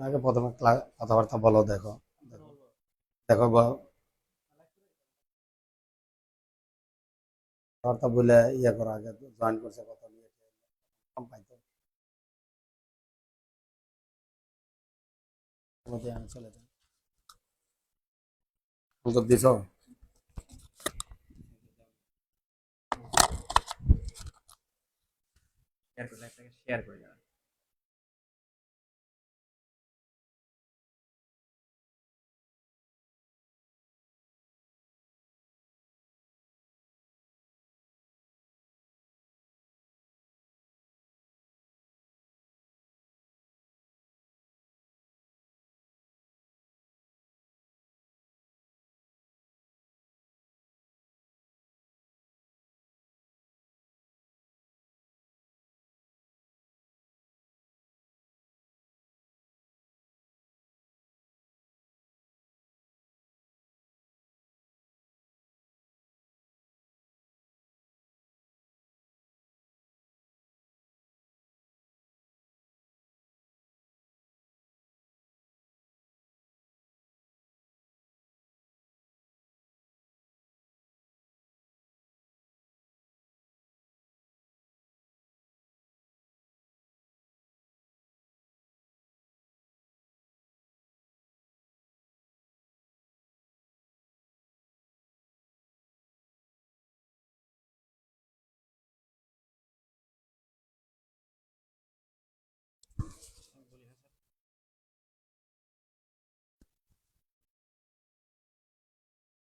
আগে প্রথমে কথাবার্তা বলো, দেখো দেখো দেখো কথাবার্তা বলে ইয়ে করো, আগে জয়েন করছে কত নিয়ে কম পাইতো মধ্যে আমি চলে যাই। সুযোগ দিছো। শেয়ার করে লাইভটাকে শেয়ার করে যাবেন।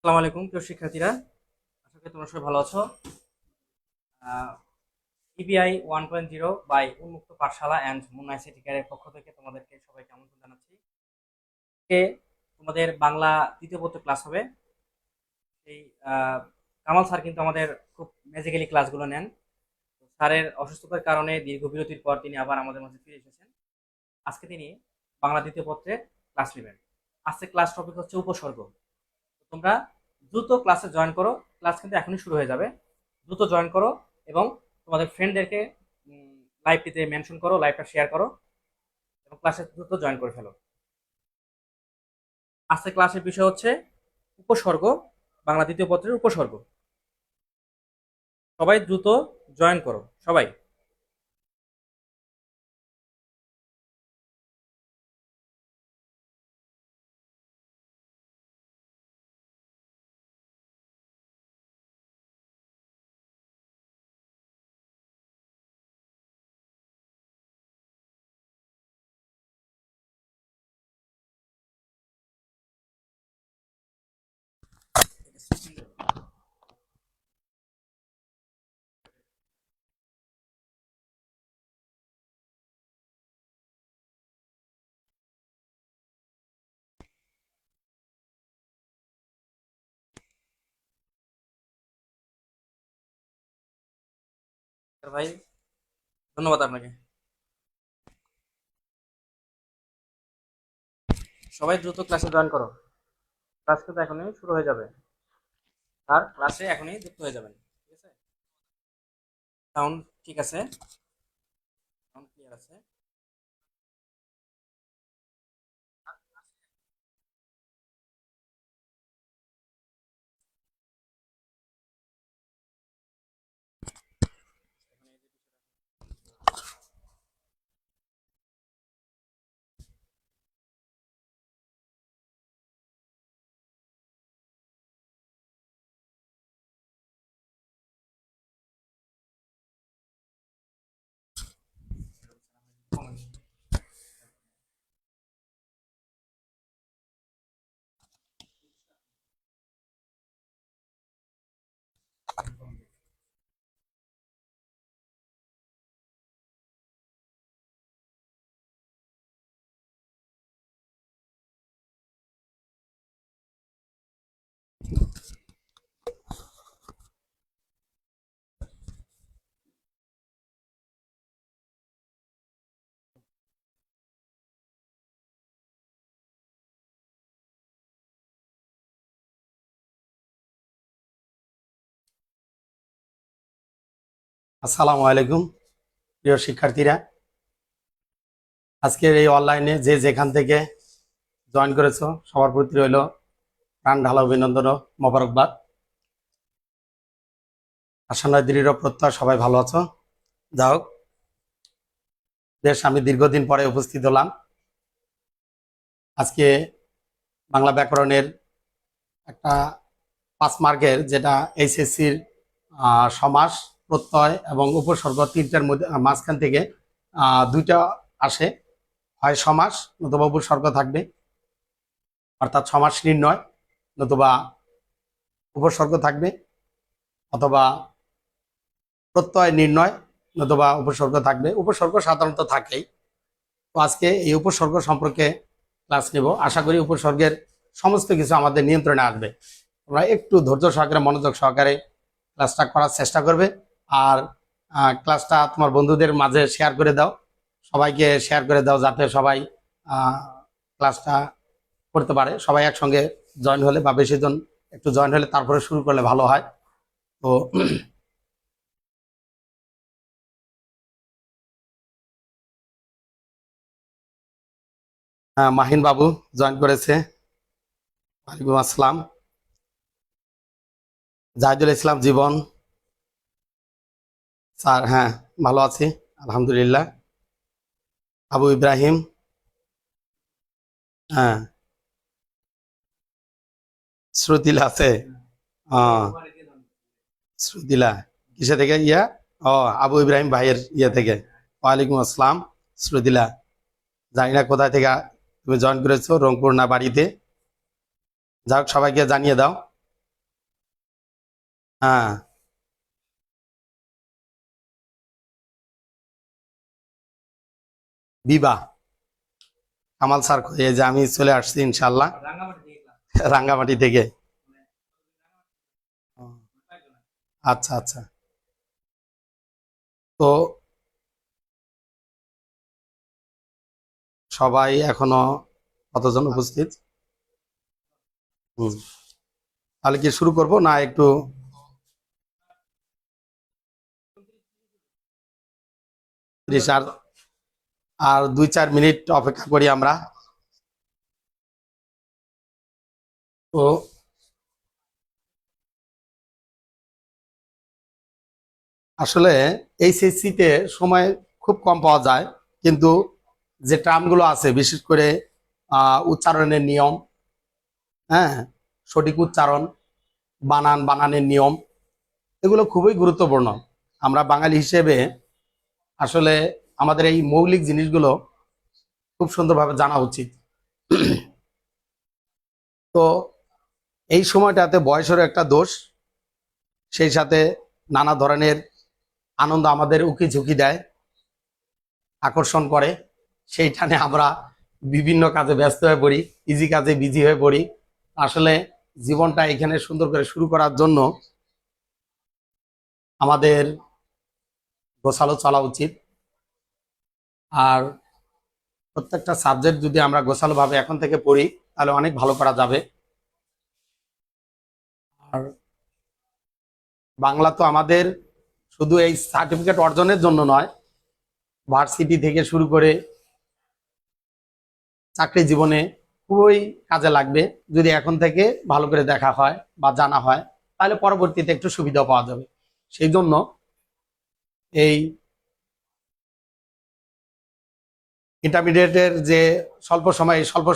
আসসালামু আলাইকুম প্রিয় শিক্ষার্থীরা, আশা করি তোমরা সবাই ভালো আছো। ইবিআই 1.0 বাই উন্মুক্ত পাঠশালা অ্যান্ড মুন্না আইসিটি কেয়ারের পক্ষ থেকে তোমাদেরকে সবাইকে আমন্ত্রণ জানাচ্ছি। আজকে তোমাদের বাংলা দ্বিতীয় পত্র ক্লাস হবে। এই কামাল স্যার কিন্তু আমাদের খুব ম্যাজিক্যালি ক্লাসগুলো নেন। স্যারের অসুস্থতার কারণে দীর্ঘ বিরতির পর তিনি আবার আমাদের মাঝে ফিরে এসেছেন। আজকে তিনি বাংলা দ্বিতীয় পত্রে ক্লাস নেবেন। আজকে ক্লাস টপিক হচ্ছে উপসর্গ। তোমরা দ্রুত ক্লাসে জয়েন করো, ক্লাস কিন্তু এখনই শুরু হয়ে যাবে। দ্রুত জয়েন করো এবং তোমাদের ফ্রেন্ডদেরকে লাইভটিতে মেনশন করো, লাইভটা শেয়ার করো এবং ক্লাসে দ্রুত জয়েন করে ফেলো। আজকে ক্লাসের বিষয় হচ্ছে উপসর্গ, বাংলা দ্বিতীয় পত্রের উপসর্গ। সবাই দ্রুত জয়েন করো, সবাই। ভাই, ধন্যবাদ আপনাকে। সবাই দ্রুত ক্লাসে জয়েন করো, ক্লাস কিন্তু এখনই শুরু হয়ে যাবে। আর ক্লাসে এখনই যুক্ত হয়ে যাবেন, ঠিক আছে? সাউন্ড ঠিক আছে? সাউন্ড ক্লিয়ার আছে? আসসালামু আলাইকুম প্রিয় শিক্ষার্থীরা, আজকের এই অনলাইনে যে যেখান থেকে জয়েন করেছো সবার প্রতি রইল প্রাণ ঢালা অভিনন্দন ও মোবারকবাদ। আশা নয় দৃঢ় প্রত্যয় সবাই ভালো আছো। যাই হোক, বেশ আমি দীর্ঘদিন পরে উপস্থিত হলাম। আজকে বাংলা ব্যাকরণের একটা 5 মার্কের, যেটা এইচএসসির সমাস, প্রত্যয় এবং উপসর্গ তিনটার মধ্যে মাঝখান থেকে দুইটা আসে, হয় সমাস নতুবা উপসর্গ থাকবে, অর্থাৎ সমাস নির্ণয় নতুবা উপসর্গ থাকবে, অথবা প্রত্যয় নির্ণয় নতুবা উপসর্গ থাকবে। উপসর্গ সাধারণত থাকেই। তো আজকে এই উপসর্গ সম্পর্কে ক্লাস নেব। আশা করি উপসর্গের সমস্ত কিছু আমাদের নিয়ন্ত্রণে আসবে। তোমরা একটু ধৈর্য সহকারে মনোযোগ সহকারে ক্লাসটা করার চেষ্টা করবে। আর ক্লাসটা তোমার বন্ধুদের মাঝে শেয়ার করে দাও, সবাইকে শেয়ার করে দাও, যাতে সবাই ক্লাসটা করতে পারে। সবাই একসঙ্গে জয়েন হলে বা বেশি জন একটু জয়েন হলে তারপরে শুরু করলে ভালো হয়। তো মাহিন বাবু জয়েন করেছে। ওয়ালাইকুম আসসালাম। জাহিদুল ইসলাম জীবন স্যার, হ্যাঁ ভালো আছি আলহামদুলিল্লাহ। আবু ইব্রাহিম, হ্যাঁ শ্রুতিলা আছে। শ্রুতিলা কিসে থেকে? ও আবু ইব্রাহিম ভাইয়ের থেকে। ওয়ালাইকুম আসসালাম শ্রুতিলা। জানি না কোথায় থেকে তুমি জয়েন করেছো, রংপুর না বাড়িতে। যাই হোক, সবাইকে জানিয়ে দাও। হ্যাঁ, বিবাহ কামাল স্যার, এই যে আমি চলে আসছি ইনশাল্লাহ রাঙ্গামাটি থেকে। আচ্ছা আচ্ছা। তো সবাই এখনো কতজন উপস্থিত? হুম, তাহলে কি শুরু করব না একটু? আর আর 2-4 মিনিট অপেক্ষা করি আমরা। তো আসলে এইচএসসিতে সময় খুব কম পাওয়া যায়, কিন্তু যে টার্মগুলো আছে, বিশেষ করে উচ্চারণের নিয়ম, হ্যাঁ সঠিক উচ্চারণ, বানানের নিয়ম, এগুলো খুবই গুরুত্বপূর্ণ। আমরা বাঙালি হিসেবে আসলে আমাদের এই মৌলিক জিনিসগুলো খুব সুন্দরভাবে জানা উচিত। তো এই সময়টাতে বয়সেরও একটা দোষ, সেই সাথে নানা ধরনের আনন্দ আমাদের উকি ঝুঁকি দেয়, আকর্ষণ করে। সেইখানে আমরা বিভিন্ন কাজে ব্যস্ত হয়ে পড়ি, ইজি কাজে বিজি হয়ে পড়ি। আসলে জীবনটা এখানে সুন্দর করে শুরু করার জন্য আমাদের গোছালো চলা উচিত। আর প্রত্যেকটা সাবজেক্ট যদি আমরা গোছালো ভাবে এখন থেকে পড়ি, তাহলে অনেক ভালো করা যাবে। আর বাংলা তো আমাদের শুধু এই সার্টিফিকেট অর্জনের জন্য নয়, ভার্সিটি থেকে শুরু করে চাকরি জীবনে খুবই কাজে লাগবে। যদি এখন থেকে ভালো করে দেখা হয় বা জানা হয়, তাহলে পরবর্তীতে একটু সুবিধা পাওয়া যাবে। সেই জন্য এই ইন্টারমিডিয়েটের যে স্বল্প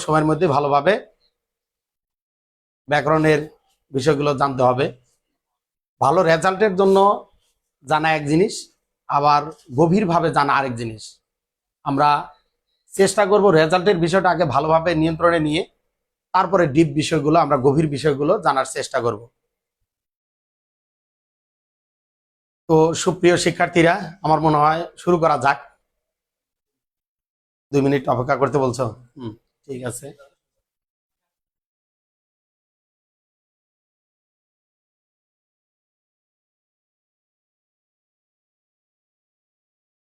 সময়ের মধ্যে ভালোভাবে ব্যাকরণের বিষয়গুলো জানতে হবে। ভালো রেজাল্টের জন্য জানা এক জিনিস, আবার গভীরভাবে জানা আরেক জিনিস। আমরা চেষ্টা করব রেজাল্টের বিষয়টা আগে ভালোভাবে নিয়ন্ত্রণে নিয়ে তারপরে ডিপ বিষয়গুলো, আমরা গভীর বিষয়গুলো জানার চেষ্টা করব। তো সুপ্রিয় শিক্ষার্থীরা, আমার মনে হয় শুরু করা যাক। 2 মিনিট অপেক্ষা করতে বলছো? ঠিক আছে।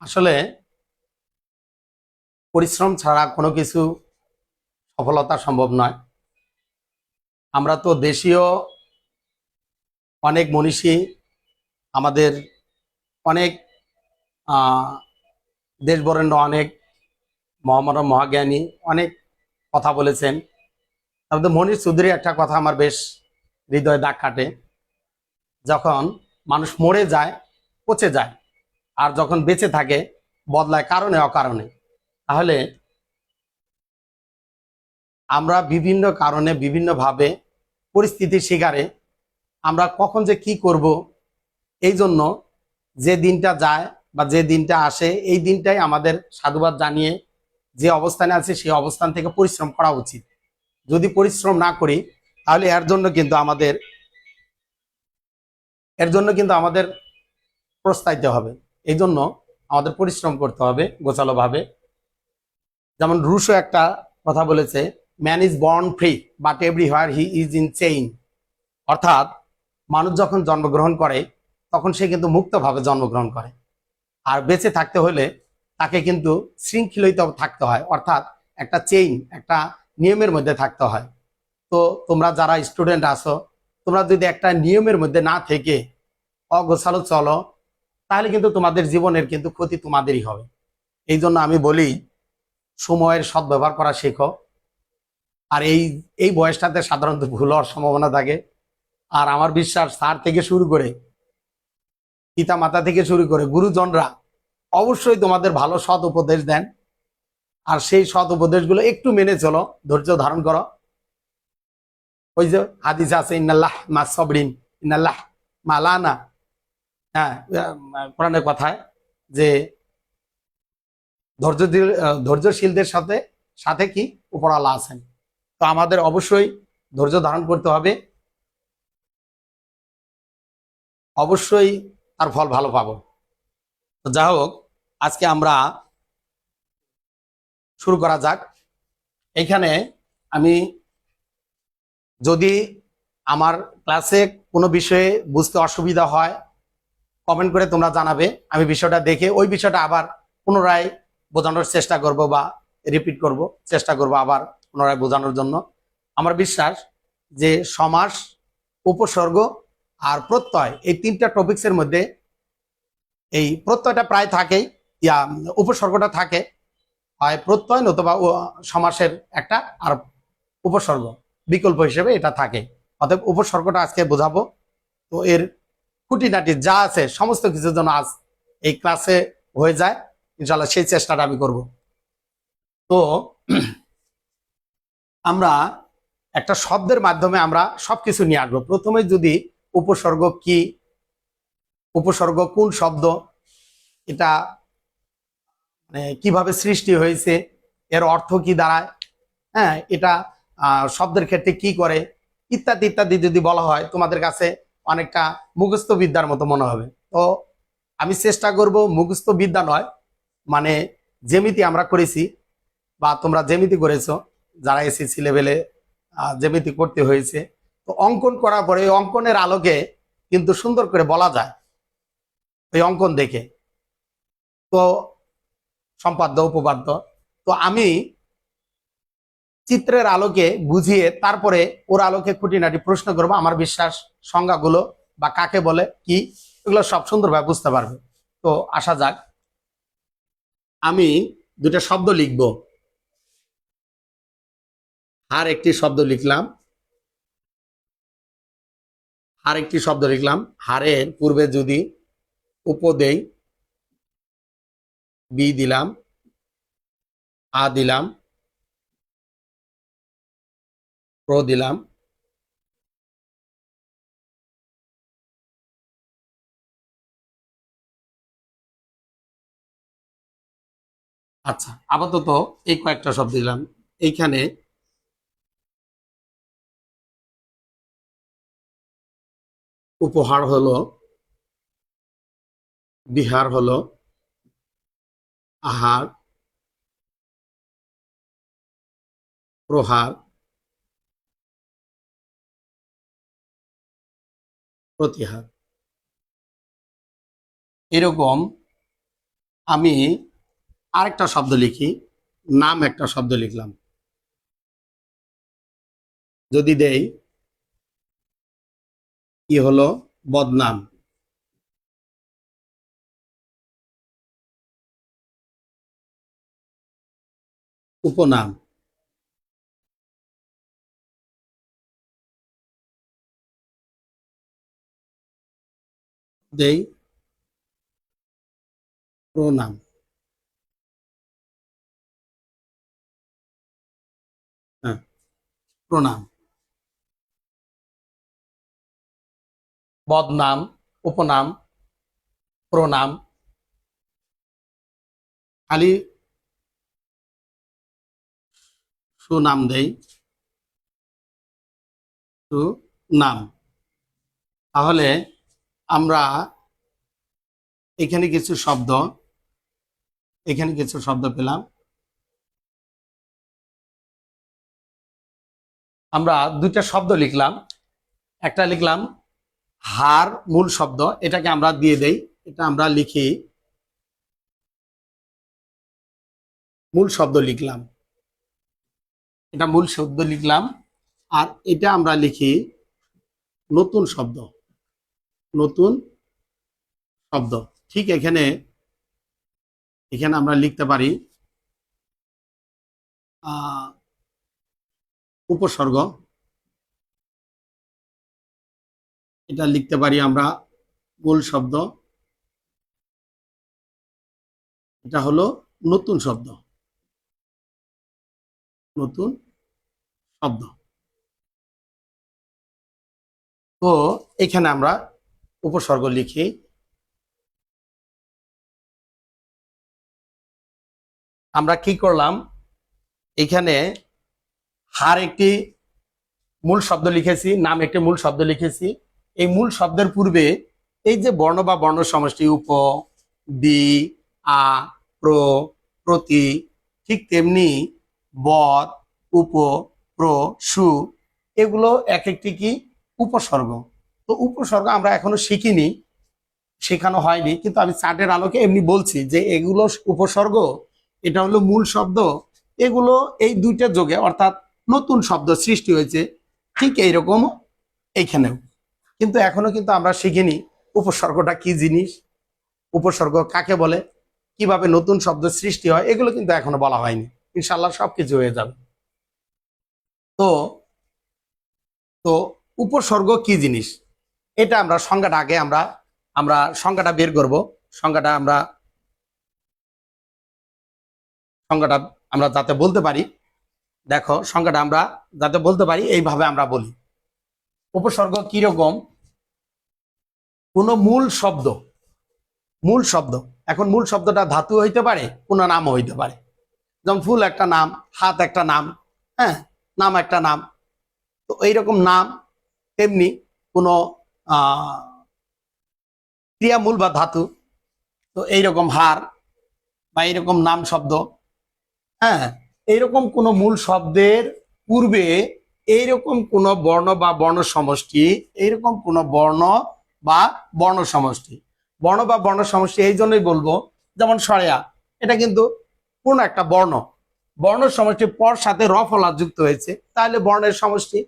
আসলে পরিশ্রম ছাড়া কোনো কিছু সফলতা সম্ভব নয়। আমরা তো দেশীয় অনেক মনীষী, আমাদের অনেক দেশ বরেণ্য অনেক মোহাম্মদ মহাজ্ঞানী অনেক কথা বলেছেন। তার মধ্যে মনির চৌধুরী একটা কথা আমার বেশ হৃদয়ে দাগ কাটে, যখন মানুষ মরে যায় পচে যায়, আর যখন বেঁচে থাকে বদলায় কারণে অকারণে। তাহলে আমরা বিভিন্ন কারণে বিভিন্নভাবে পরিস্থিতির শিকারে আমরা কখন যে কি করব, এই জন্য যে দিনটা যায় বা যে দিনটা আসে এই দিনটাই আমাদের সাধুবাদ জানিয়ে যে অবস্থানে আছে সেই অবস্থান থেকে পরিশ্রম করা উচিত। যদি পরিশ্রম না করি তাহলে এর জন্য কিন্তু আমাদের প্রস্তাইতে হবে। এই জন্য আমাদের পরিশ্রম করতে হবে গোছালোভাবে। যেমন রুশো একটা কথা বলেছে, man is born free but everywhere he is in chain. অর্থাৎ মানুষ যখন জন্মগ্রহণ করে তখন সে কিন্তু মুক্তভাবে জন্মগ্রহণ করে, আর বেঁচে থাকতে হলে তাকে কিন্তু শৃঙ্খলিত থাকতে হয়, অর্থাৎ একটা চেইন, একটা নিয়মের মধ্যে থাকতে হয়। তো তোমরা যারা স্টুডেন্ট আছো, তোমরা যদি একটা নিয়মের মধ্যে না থেকে অগোছালো চলো, তাহলে কিন্তু তোমাদের জীবনের কিন্তু ক্ষতি তোমাদেরই হবে। এই জন্য আমি বলি, সময়ের সদ্ব্যবহার করা শেখো। আর এই এই বয়সটাতে সাধারণত ভুল হওয়ার সম্ভাবনা থাকে। আর আমার বিশ্বাস স্যার থেকে শুরু করে পিতা মাতা থেকে শুরু করে গুরুজনরা অবশ্যই তোমাদের ভালো সৎ উপদেশ দেন, আর সেই সৎ উপদেশগুলো একটু মেনে চলো, ধৈর্য ধারণ করো। ওই যে হাদিস আছে, ইন্নাল্লাহ মা সবরিন ইন্নাল্লাহ মালানা। হ্যাঁ, কোরআনের কথায় যে ধৈর্যশীলদের সাথে সাথে কি উপরওয়ালা আছেন। তো আমাদের অবশ্যই ধৈর্য ধারণ করতে হবে, অবশ্যই তার ফল ভালো পাবো। তো যাই হোক, আজকে আমরা শুরু করা যাক। এইখানে আমি, যদি আমার ক্লাসে কোনো বিষয়ে বুঝতে অসুবিধা হয় কমেন্ট করে তোমরা জানাবে, আমি বিষয়টা দেখে ওই বিষয়টা আবার পুনরায় বোঝানোর চেষ্টা করব বা রিপিট করব, চেষ্টা করব আবার পুনরায় বোঝানোর জন্য। আমার বিশ্বাস যে সমাস, উপসর্গ আর প্রত্যয়, এই তিনটা টপিক্সের মধ্যে এই প্রত্যয়টা প্রায় থাকেই, উপসর্গটা থাকে, হয় প্রত্যয় নতুবা সমাসের একটা, আর উপসর্গ বিকল্প হিসেবে এটা থাকে। অতএব উপসর্গটা আজকে বোঝাবো। তো এর খুঁটিনাটি যা আছে সমস্ত কিছুর জন্য আজ এই ক্লাসে হয়ে যায় ইনশাল্লাহ, সেই চেষ্টাটা আমি করব। তো আমরা একটা শব্দের মাধ্যমে আমরা সবকিছু নিয়ে আসবো। প্রথমে যদি উপসর্গ কি, উপসর্গ কোন শব্দ, এটা কিভাবে সৃষ্টি হয়েছে, এর অর্থ কি দাঁড়ায়, হ্যাঁ, এটা শব্দের ক্ষেত্রে কি করে, ইত্যাদি ইত্যাদি যদি বলা হয় তোমাদের কাছে অনেকটা মুখস্থ বিদ্যার মতো মনে হবে। তো আমি চেষ্টা করব মুখস্থ বিদ্যা নয়, মানে যেমিতি আমরা করেছি বা তোমরা যেমিতি করেছো, যারা এসএসসি লেভেলে যেমিতি করতে হয়েছে, তো অঙ্কন করার পরে ওই অঙ্কনের আলোকে কিন্তু সুন্দর করে বলা যায় ওই অঙ্কন দেখে। তো সম্পাদ্য উপপাদ্য, তো আমি চিত্রের আলোকে বুঝিয়ে তারপরে ওর আলোকে খুঁটিনাটি প্রশ্ন করবো। আমার বিশ্বাস সংজ্ঞাগুলো বা কাকে বলে কি, এগুলো সব সুন্দরভাবে বুঝতে পারবে। তো আসা যাক, আমি দুটো শব্দ লিখব। আর একটি শব্দ লিখলাম, আর একটি শব্দ লিখলাম। হারের পূর্বে যদি উপ দেই, বি দিলাম, আ দিলাম, প্র দিলাম, আচ্ছা আপাতত এই কয়েকটা শব্দ দিলাম। এইখানে উপহার হলো, বিহার হলো, আহার, প্রহার, প্রতিহার। এরকম আমি আরেকটা শব্দ লিখি, নাম একটা শব্দ লিখলাম। যদি দেই কি হলো, বদনাম। উপনাম। দেই প্রনাম। হ্যাঁ, প্রনাম। বদনাম, উপনাম, প্রনাম। খালি সুনাম দেই, সুনাম। তাহলে আমরা এখানে কিছু শব্দ, এখানে কিছু শব্দ পেলাম। আমরা দুইটা শব্দ লিখলাম, একটা লিখলাম হার মূল শব্দ, এটাকে আমরা দিয়ে দেই, এটা আমরা লিখি মূল শব্দ লিখলাম, এটা মূল শব্দ লিখলাম। আর এটা আমরা লিখি নতুন শব্দ, নতুন শব্দ। ঠিক এখানে এখানে আমরা লিখতে পারি উপসর্গ, এটা লিখতে পারি আমরা মূল শব্দ, এটা হলো নতুন শব্দ, নতুন শব্দ। তো এখানে আমরা উপসর্গ লিখি। আমরা কি করলাম, এখানে হার একটি মূল শব্দ লিখেছি, নাম একটি মূল শব্দ লিখেছি। এই মূল শব্দের পূর্বে এই যে বর্ণ বা বর্ণ সমষ্টি উপ, বি, আ, প্র, প্রতি, ঠিক তেমনি বদ, উপ, প্র, সু, এগুলো এক একটি কি উপসর্গ। তো উপসর্গ আমরা এখনো শিখিনি, শেখানো হয়নি, কিন্তু আমি চার্টের আলোকে এমনি বলছি যে এগুলো উপসর্গ, এটা হলো মূল শব্দ, এগুলো এই দুইটা যোগে অর্থাৎ নতুন শব্দ সৃষ্টি হয়েছে। ঠিক এইরকম এইখানেও কিন্তু এখনো কিন্তু আমরা শিখিনি উপসর্গটা কি জিনিস, উপসর্গ কাকে বলে, কিভাবে নতুন শব্দ সৃষ্টি হয়, এগুলো কিন্তু এখনো বলা হয়নি। ইনশাল্লাহ সবকিছু হয়ে যাবে। তো তো উপসর্গ কি জিনিস, এটা আমরা সংজ্ঞাটা আগে আমরা আমরা সংজ্ঞাটা বের করব। সংজ্ঞাটা আমরা যাতে বলতে পারি, দেখো সংজ্ঞাটা আমরা যাতে বলতে পারি এইভাবে আমরা বলি। উপসর্গ কিরকম, কোন মূল শব্দ, মূল শব্দ, এখন মূল শব্দটা ধাতু হইতে পারে, কোন নামও হইতে পারে। যেমন ফুল একটা নাম, হাত একটা নাম, হ্যাঁ, নাম একটা নাম। তো এইরকম নাম তেমনি কোনো ক্রিয়ামূল বা ধাতু, তো এইরকম হার বা এইরকম নাম শব্দ, হ্যাঁ, এইরকম কোন মূল শব্দের পূর্বে এইরকম কোন বর্ণ বা বর্ণ সমষ্টি, এইরকম কোন বর্ণ বা বর্ণ সমষ্টি, বর্ণ বা বর্ণ সমষ্টি এই জন্যই বলবো, যেমন সরেয়া, এটা কিন্তু পূর্ণ একটা বর্ণ, বর্ণ সমষ্টির পর সাথে রফলা যুক্ত হয়েছে, তাহলে বর্ণের সমষ্টি।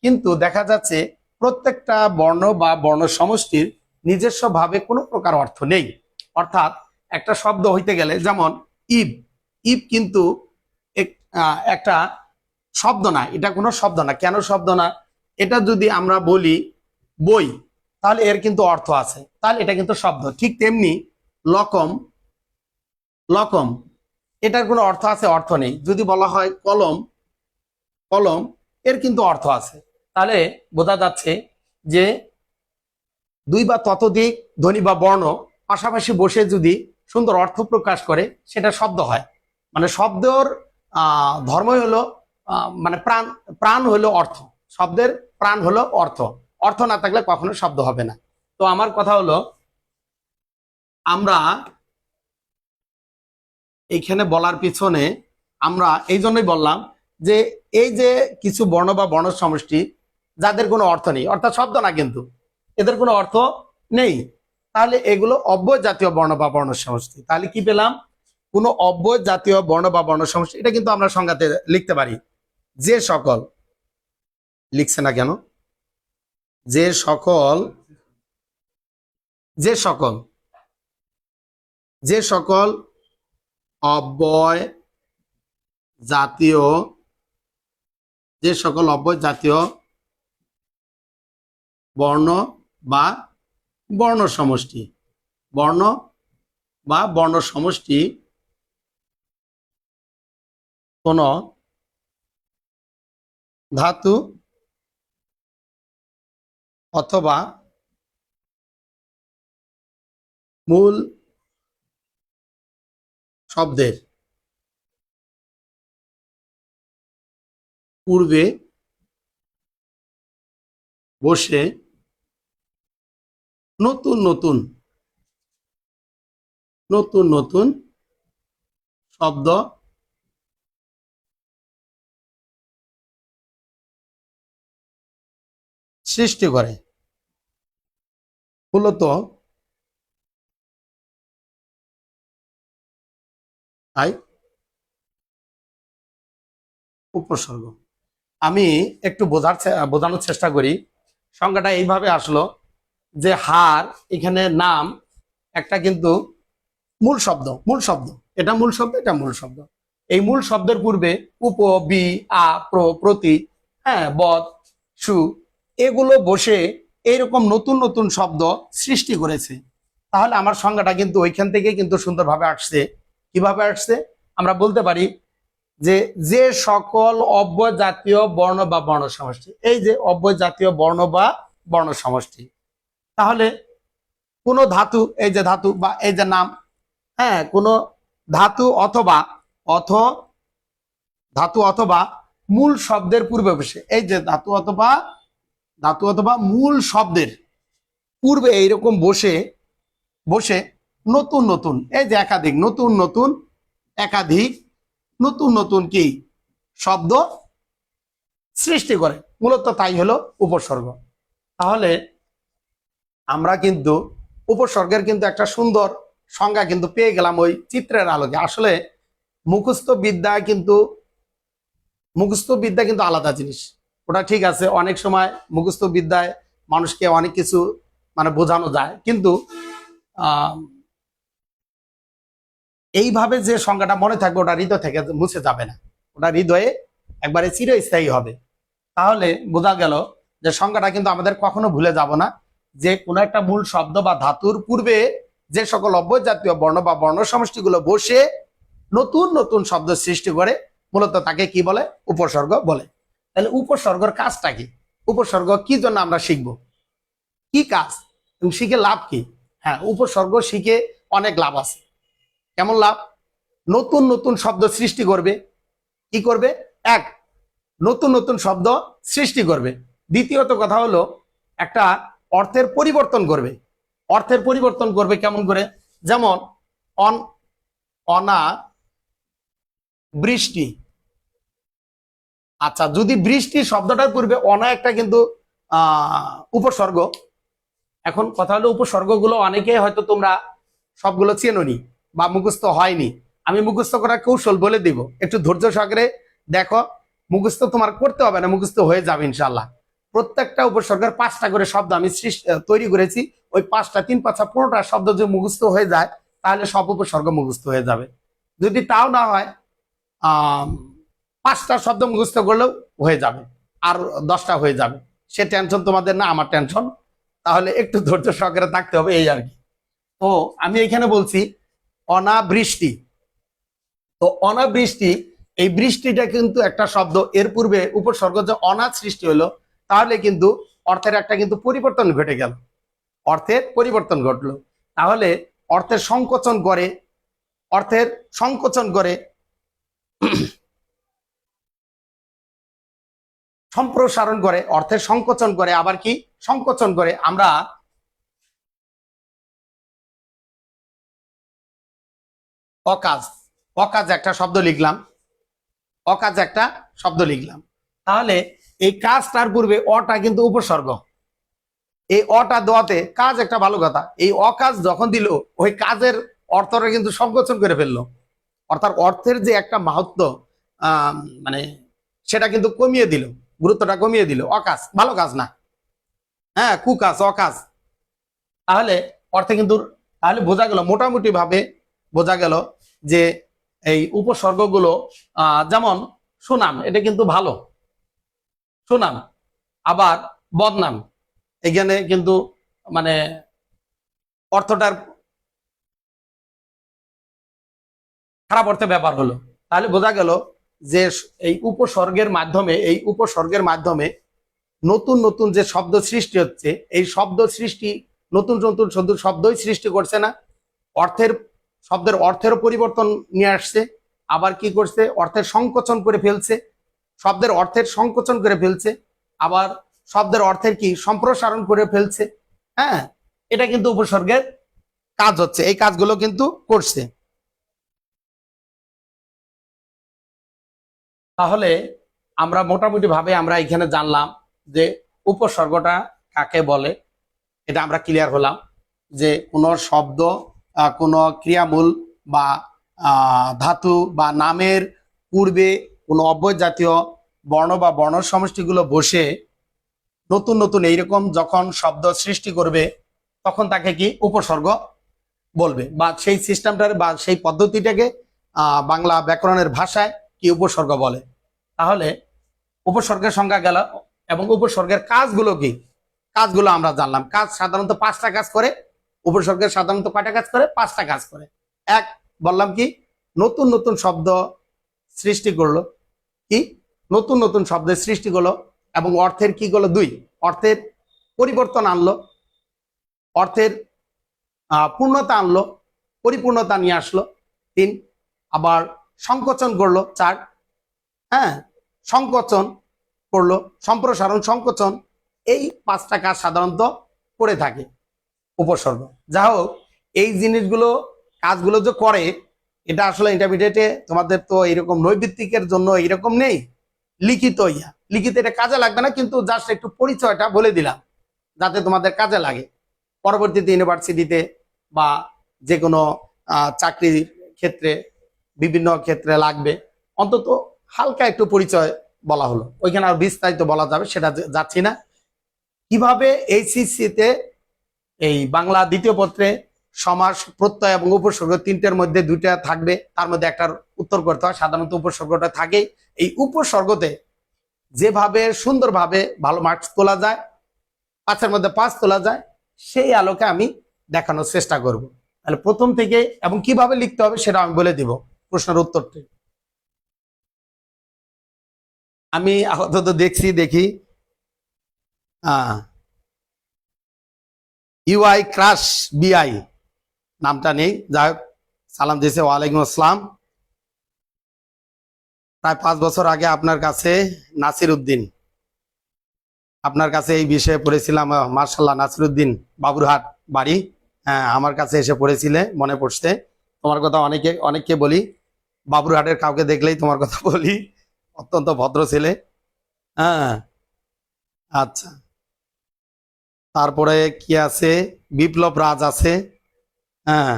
কিন্তু দেখা যাচ্ছে প্রত্যেকটা বর্ণ বা বর্ণ সমষ্টির নিজস্ব ভাবে কোনো প্রকার অর্থ নেই। অর্থাৎ একটা শব্দ হইতে গেলে, যেমন ইব, ইব কিন্তু একটা শব্দ না, এটা কোনো শব্দ না। কেন শব্দ না, এটা যদি আমরা বলি বই, তাহলে এর কিন্তু অর্থ আছে, তাহলে এটা কিন্তু শব্দ। ঠিক তেমনি লকম, লকম, এটার কোনো অর্থ আছে, অর্থ নেই। যদি বলা হয় কলম, কলম, এর কিন্তু অর্থ আছে। তাহলে বোঝা যাচ্ছে যে দুই বা ততোধিক ধ্বনি বা বর্ণ পাশাপাশি বসে যদি সুন্দর অর্থ প্রকাশ করে, সেটা শব্দ হয়। মানে শব্দর ধর্মই হলো মানে প্রাণ, প্রাণ হলো অর্থ, শব্দের প্রাণ হলো অর্থ, অর্থ না থাকলে কখনো শব্দ হবে না। তো আমার কথা হলো, আমরা এইখানে বলার পিছনে আমরা এই জন্যই বললাম যে এই যে কিছু বর্ণ বা বর্ণ সমষ্টি যাদের কোনো অর্থ নেই, অর্থাৎ শব্দ না, কিন্তু এদের কোনো অর্থ নেই, তাহলে এগুলো অব্যয় জাতীয় বর্ণ বা বর্ণ সমষ্টি। তাহলে কি পেলাম, কোনো অব্যয় জাতীয় বর্ণ বা বর্ণ সমষ্টি, এটা কিন্তু আমরা সংজ্ঞাতে লিখতে পারি, যে সকল, লিখছে না কেন, যে সকল, যে সকল, যে সকল অব্যয় জাতীয়, যে সকল অব্যয় জাতীয় বর্ণ বা বর্ণ সমষ্টি, বর্ণ বা বর্ণ সমষ্টি কোন ধাতু অথবা মূল শব্দের পূর্বে বসে নতুন নতুন নতুন নতুন শব্দ সৃষ্টি করে, মূলত তাই উপসর্গ। আমি একটু বোঝানোর চেষ্টা করি। সংজ্ঞাটা এইভাবে আসলো যে হার, এখানে নাম একটা কিন্তু মূল শব্দ, মূল শব্দ, এটা মূল শব্দ, এটা মূল শব্দ। এই মূল শব্দের পূর্বে উপ, বি, আ, প্র, প্রতি, হ্যাঁ, বদ, সু, এগুলো বসে এইরকম নতুন নতুন শব্দ সৃষ্টি করেছে। তাহলে আমার সংজ্ঞাটা কিন্তু ওইখান থেকে কিন্তু সুন্দরভাবে আসছে। কিভাবে আসছে? আমরা বলতে পারি যে যে সকল অব্যয় জাতীয় বর্ণ বা বর্ণ সমষ্টি, এই যে অব্যয় জাতীয় বর্ণ বা বর্ণ সমষ্টি, তাহলে কোন ধাতু, এই যে ধাতু বা এই যে নাম, হ্যাঁ, কোন ধাতু অথবা ধাতু অথবা মূল শব্দের পূর্বে বসে, এই যে ধাতু অথবা মূল শব্দের পূর্বে এইরকম বসে বসে নতুন নতুন, এই যে একাধিক নতুন নতুন একাধিক নতুন নতুন কি শব্দ সৃষ্টি করে, মূলত তাই হলো উপসর্গ। তাহলে আমরা কিন্তু উপসর্গের কিন্তু একটা সুন্দর সংজ্ঞা কিন্তু পেয়ে গেলাম ওই চিত্রের আলোকে। আসলে মুখস্থ বিদ্যা কিন্তু আলাদা জিনিস, ওটা ঠিক আছে। অনেক সময় মুখস্থ বিদ্যায় মানুষকে অনেক কিছু মানে বোঝানো যায়, কিন্তু এইভাবে যে সংজ্ঞাটা মনে থাকবে ওটা হৃদয় থেকে মুছে যাবে না, ওটা হৃদয়ে একবারে চিরস্থায়ী হবে। তাহলে বোঝা গেল যে সংজ্ঞাটা কিন্তু আমাদের কখনো ভুলে যাব না, যে কোনো একটা মূল শব্দ বা ধাতুর পূর্বে যে সকল অব্যয় জাতীয় বর্ণ বা বর্ণ সমষ্টিগুলো বসে নতুন নতুন শব্দ সৃষ্টি করে, মূলত তাকে কি বলে? উপসর্গ বলে। তাহলে উপসর্গের কাজটা কি? উপসর্গ কি জন্য আমরা শিখবো, কি কাজ এবং শিখে লাভ কি? হ্যাঁ, উপসর্গ শিখে অনেক লাভ আছে। কেমন লাভ? নতুন নতুন শব্দ সৃষ্টি করবে। কি করবে? এক, নতুন নতুন শব্দ সৃষ্টি করবে। দ্বিতীয়ত কথা হলো একটা অর্থের পরিবর্তন করবে। অর্থের পরিবর্তন করবে কেমন করে? যেমন অনা বৃষ্টি। আচ্ছা, যদি বৃষ্টি শব্দটার পূর্বে অনা একটা কিন্তু উপসর্গ। এখন কথা হলো উপসর্গগুলো অনেকে হয়তো তোমরা সবগুলো চেনোনি বা মুখস্থ হয়নি। আমি মুখস্থ করার কৌশল বলে দিব, একটু ধৈর্য সহকারে দেখো। মুখস্থ তোমার করতে হবে না, মুখস্থ হয়ে যাবে ইনশাল্লাহ। প্রত্যেকটা উপসর্গের 5টা করে শব্দ আমি তৈরি করেছি। ওই 5টা 3 5 15টা শব্দ যদি মুখস্থ হয়ে যায় তাহলে সব উপসর্গ মুখস্থ হয়ে যাবে। যদি তাও না হয় 5টা শব্দ মুখস্থ করলেও হয়ে যাবে, আর 10টা হয়ে যাবে। সে টেনশন তোমাদের না, আমার টেনশন। তাহলে একটু ধৈর্য সহকারে থাকতে হবে, এই আর কি। তো আমি এখানে বলছি অনাবৃষ্টি। তো অনাবৃষ্টি, এই বৃষ্টিটা কিন্তু একটা শব্দ, এর পূর্বে উপসর্গ যে অনাথ সৃষ্টি হলো, তাহলে কিন্তু অর্থের একটা কিন্তু পরিবর্তন ঘটে গেল, অর্থের পরিবর্তন ঘটলো। তাহলে অর্থের সংকোচন করে, অর্থের সংকোচন করে, সম্প্রসারণ করে, অর্থের সংকোচন করে, আবার কি সংকোচন করে। আমরা অকাজ, অকাজ একটা শব্দ লিখলাম, অকাজ একটা শব্দ লিখলাম। তাহলে এই কাজটার পূর্বে অটা কিন্তু উপসর্গ। এই অটা দেওয়াতে কাজ একটা ভালো কথা, এই অকাজ যখন দিল ওই কাজের অর্থটা কিন্তু সংকোচন করে ফেললো। অর্থাৎ অর্থের যে একটা মাহাত্ম মানে সেটা কিন্তু কমিয়ে দিল, গুরুত্বটা কমিয়ে দিল। অকাজ ভালো কাজ না, হ্যাঁ, কুকাজ, অকাজ। তাহলে অর্থে কিন্তু, তাহলে বোঝা গেল, মোটামুটি ভাবে বোঝা গেল যে এই উপসর্গগুলো যেমন সুনাম, এটা কিন্তু ভালো সুনাম, আবার বদনাম, এখানে কিন্তু মানে অর্থটার খারাপ অর্থে ব্যাপার হলো। তাহলে বোঝা গেল যে এই উপসর্গের মাধ্যমে নতুন নতুন যে শব্দ সৃষ্টি হচ্ছে, এই শব্দ সৃষ্টি নতুন নতুন শব্দই সৃষ্টি করছে না, অর্থের শব্দের অর্থেরও পরিবর্তন নিয়ে আসছে, আবার কি করছে অর্থের সংকোচন করে ফেলছে, শব্দের অর্থের সংকোচন করে ফেলছে, আবার শব্দের অর্থের কি সম্প্রসারণ করে ফেলছে। হ্যাঁ, এটা কিন্তু উপসর্গের কাজ হচ্ছে, এই কাজগুলো কিন্তু করছে। তাহলে আমরা মোটামুটি ভাবে আমরা এখানে জানলাম যে উপসর্গটা কাকে বলে, এটা আমরা ক্লিয়ার হলাম যে কোনো শব্দ, কোনো ক্রিয়ামূল বা ধাতু বা নামের পূর্বে কোনো অব্যয় জাতীয় বর্ণ বা বর্ণ সমষ্টিগুলো বসে নতুন নতুন এইরকম যখন শব্দ সৃষ্টি করবে, তখন তাকে কি উপসর্গ বলবে, বা সেই সিস্টেমটার বা সেই পদ্ধতিটাকে বাংলা ব্যাকরণের ভাষায় কি উপসর্গ বলে। তাহলে উপসর্গের সংজ্ঞা গেল, এবং উপসর্গের কাজগুলো কি, কাজগুলো আমরা জানলাম। কাজ সাধারণত 5টা কাজ করে। উপসর্গের সাধারণত কয়টা কাজ করে? 5টা কাজ করে। এক, বললাম কি, নতুন নতুন শব্দ সৃষ্টি করলো, কি নতুন নতুন শব্দের সৃষ্টি করলো, এবং অর্থের কি করলো? 2, অর্থের পরিবর্তন আনলো, অর্থের পূর্ণতা আনলো, পরিপূর্ণতা নিয়ে আসলো। 3, আবার সংকোচন করলো। 4, হ্যাঁ, সংকোচন করলো, সম্প্রসারণ, সংকোচন, এই 5টা কাজ সাধারণত করে থাকে উপসর্গ। যা হোক, এই জিনিসগুলো কাজগুলো যে করে, এটা আসলে ইন্টারমিডিয়েটে তোমাদের তো এরকম নৈবিত্তিকের জন্য এরকম নেই, লিখিত এটা কাজে লাগবে না, কিন্তু জাস্ট একটু পরিচয়টা বলে দিলাম যাতে তোমাদের কাজে লাগে পরবর্তীতে ইউনিভার্সিটিতে বা যে কোনো চাকরির ক্ষেত্রে, বিভিন্ন ক্ষেত্রে লাগবে। অন্তত হালকা একটু পরিচয় বলা হলো, ওইখানে আর বিস্তারিত বলা যাবে সেটা যাচ্ছি না। কিভাবে এইচএসসিতে এই বাংলা দ্বিতীয় পত্রে সমাস, প্রত্যয় এবং উপসর্গ 3টের মধ্যে 2টা থাকবে, তার মধ্যে একটার উত্তর করতে হয়। সাধারণত উপসর্গটা থাকে। এই উপসর্গতে যেভাবে সুন্দরভাবে ভালো মার্কস তোলা যায়, 5-এর মধ্যে 5 তোলা যায়, সেই আলোকে আমি দেখানোর চেষ্টা করব। তাহলে প্রথম থেকে এবং কিভাবে লিখতে হবে সেটা আমি বলে দিব প্রশ্নের উত্তরটি। আমি আপাতত দেখি ইউআই ক্রাশ বিআই নামটা নেই, যাই হোক, সালাম দিয়েছে, ওয়ালাইকুম আসসালাম। প্রায় 5 বছর আগে আপনার কাছে নাসির উদ্দিন, আপনার কাছে এই বিষয়ে পড়েছিলাম। মার্শাল্লাহ, নাসির উদ্দিন, বাবুরহাট বাড়ি। হ্যাঁ, আমার কাছে এসে পড়েছিলে, মনে পড়ছে তোমার কথা। অনেককে বলি, বাবুরহাটের কাউকে দেখলেই তোমার কথা বলি, অত্যন্ত ভদ্র ছেলে। হ্যাঁ, আচ্ছা, তারপরে কি আছে? বিপ্লব রাজ আছে। হ্যাঁ,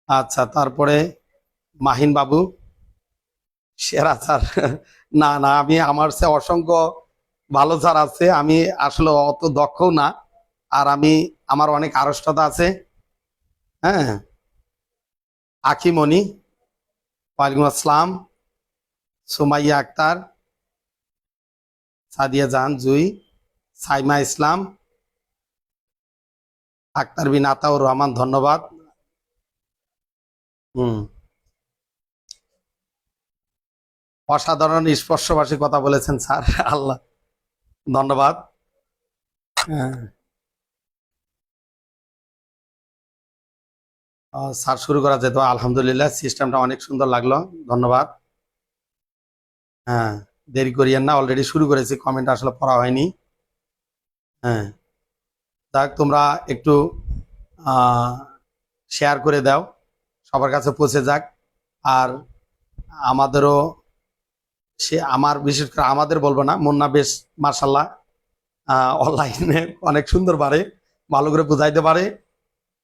আচ্ছা, তারপরে মাহিন বাবু, সেরা স্যার। না না, আমি আমার সে অসংখ্য ভালো স্যার আছে, আমি আসলে অত দক্ষও না, আর আমার অনেক আড়ষ্টতা আছে। হ্যাঁ, আকিমণি, ওয়ালাইকুম আসসালাম। সুমাইয়া আক্তার, সাদিয়া জাহান জুই, সাইমা ইসলাম, আক্তার বিন আতাউর রহমান, ধন্যবাদ। হুম, অসাধারণ স্পর্শভাষী কথা বলেছেন স্যার, আল্লাহ, ধন্যবাদ। হ্যাঁ, স্যার শুরু করা যেত, আলহামদুলিল্লাহ, সিস্টেমটা অনেক সুন্দর লাগলো, ধন্যবাদ। হ্যাঁ, দেরি করিয়েন না, অলরেডি শুরু করেছি, কমেন্ট আসলে পড়া হয়নি। হ্যাঁ, যাক, তোমরা একটু শেয়ার করে দাও, সবার কাছে পৌঁছে যাক। আর আমাদেরও, বিশেষ করে আমাদের বলবো না, মুন্না বেশ মার্শাল্লাহ অনলাইনে অনেক সুন্দর পারে, ভালো করে বুঝাইতে পারে।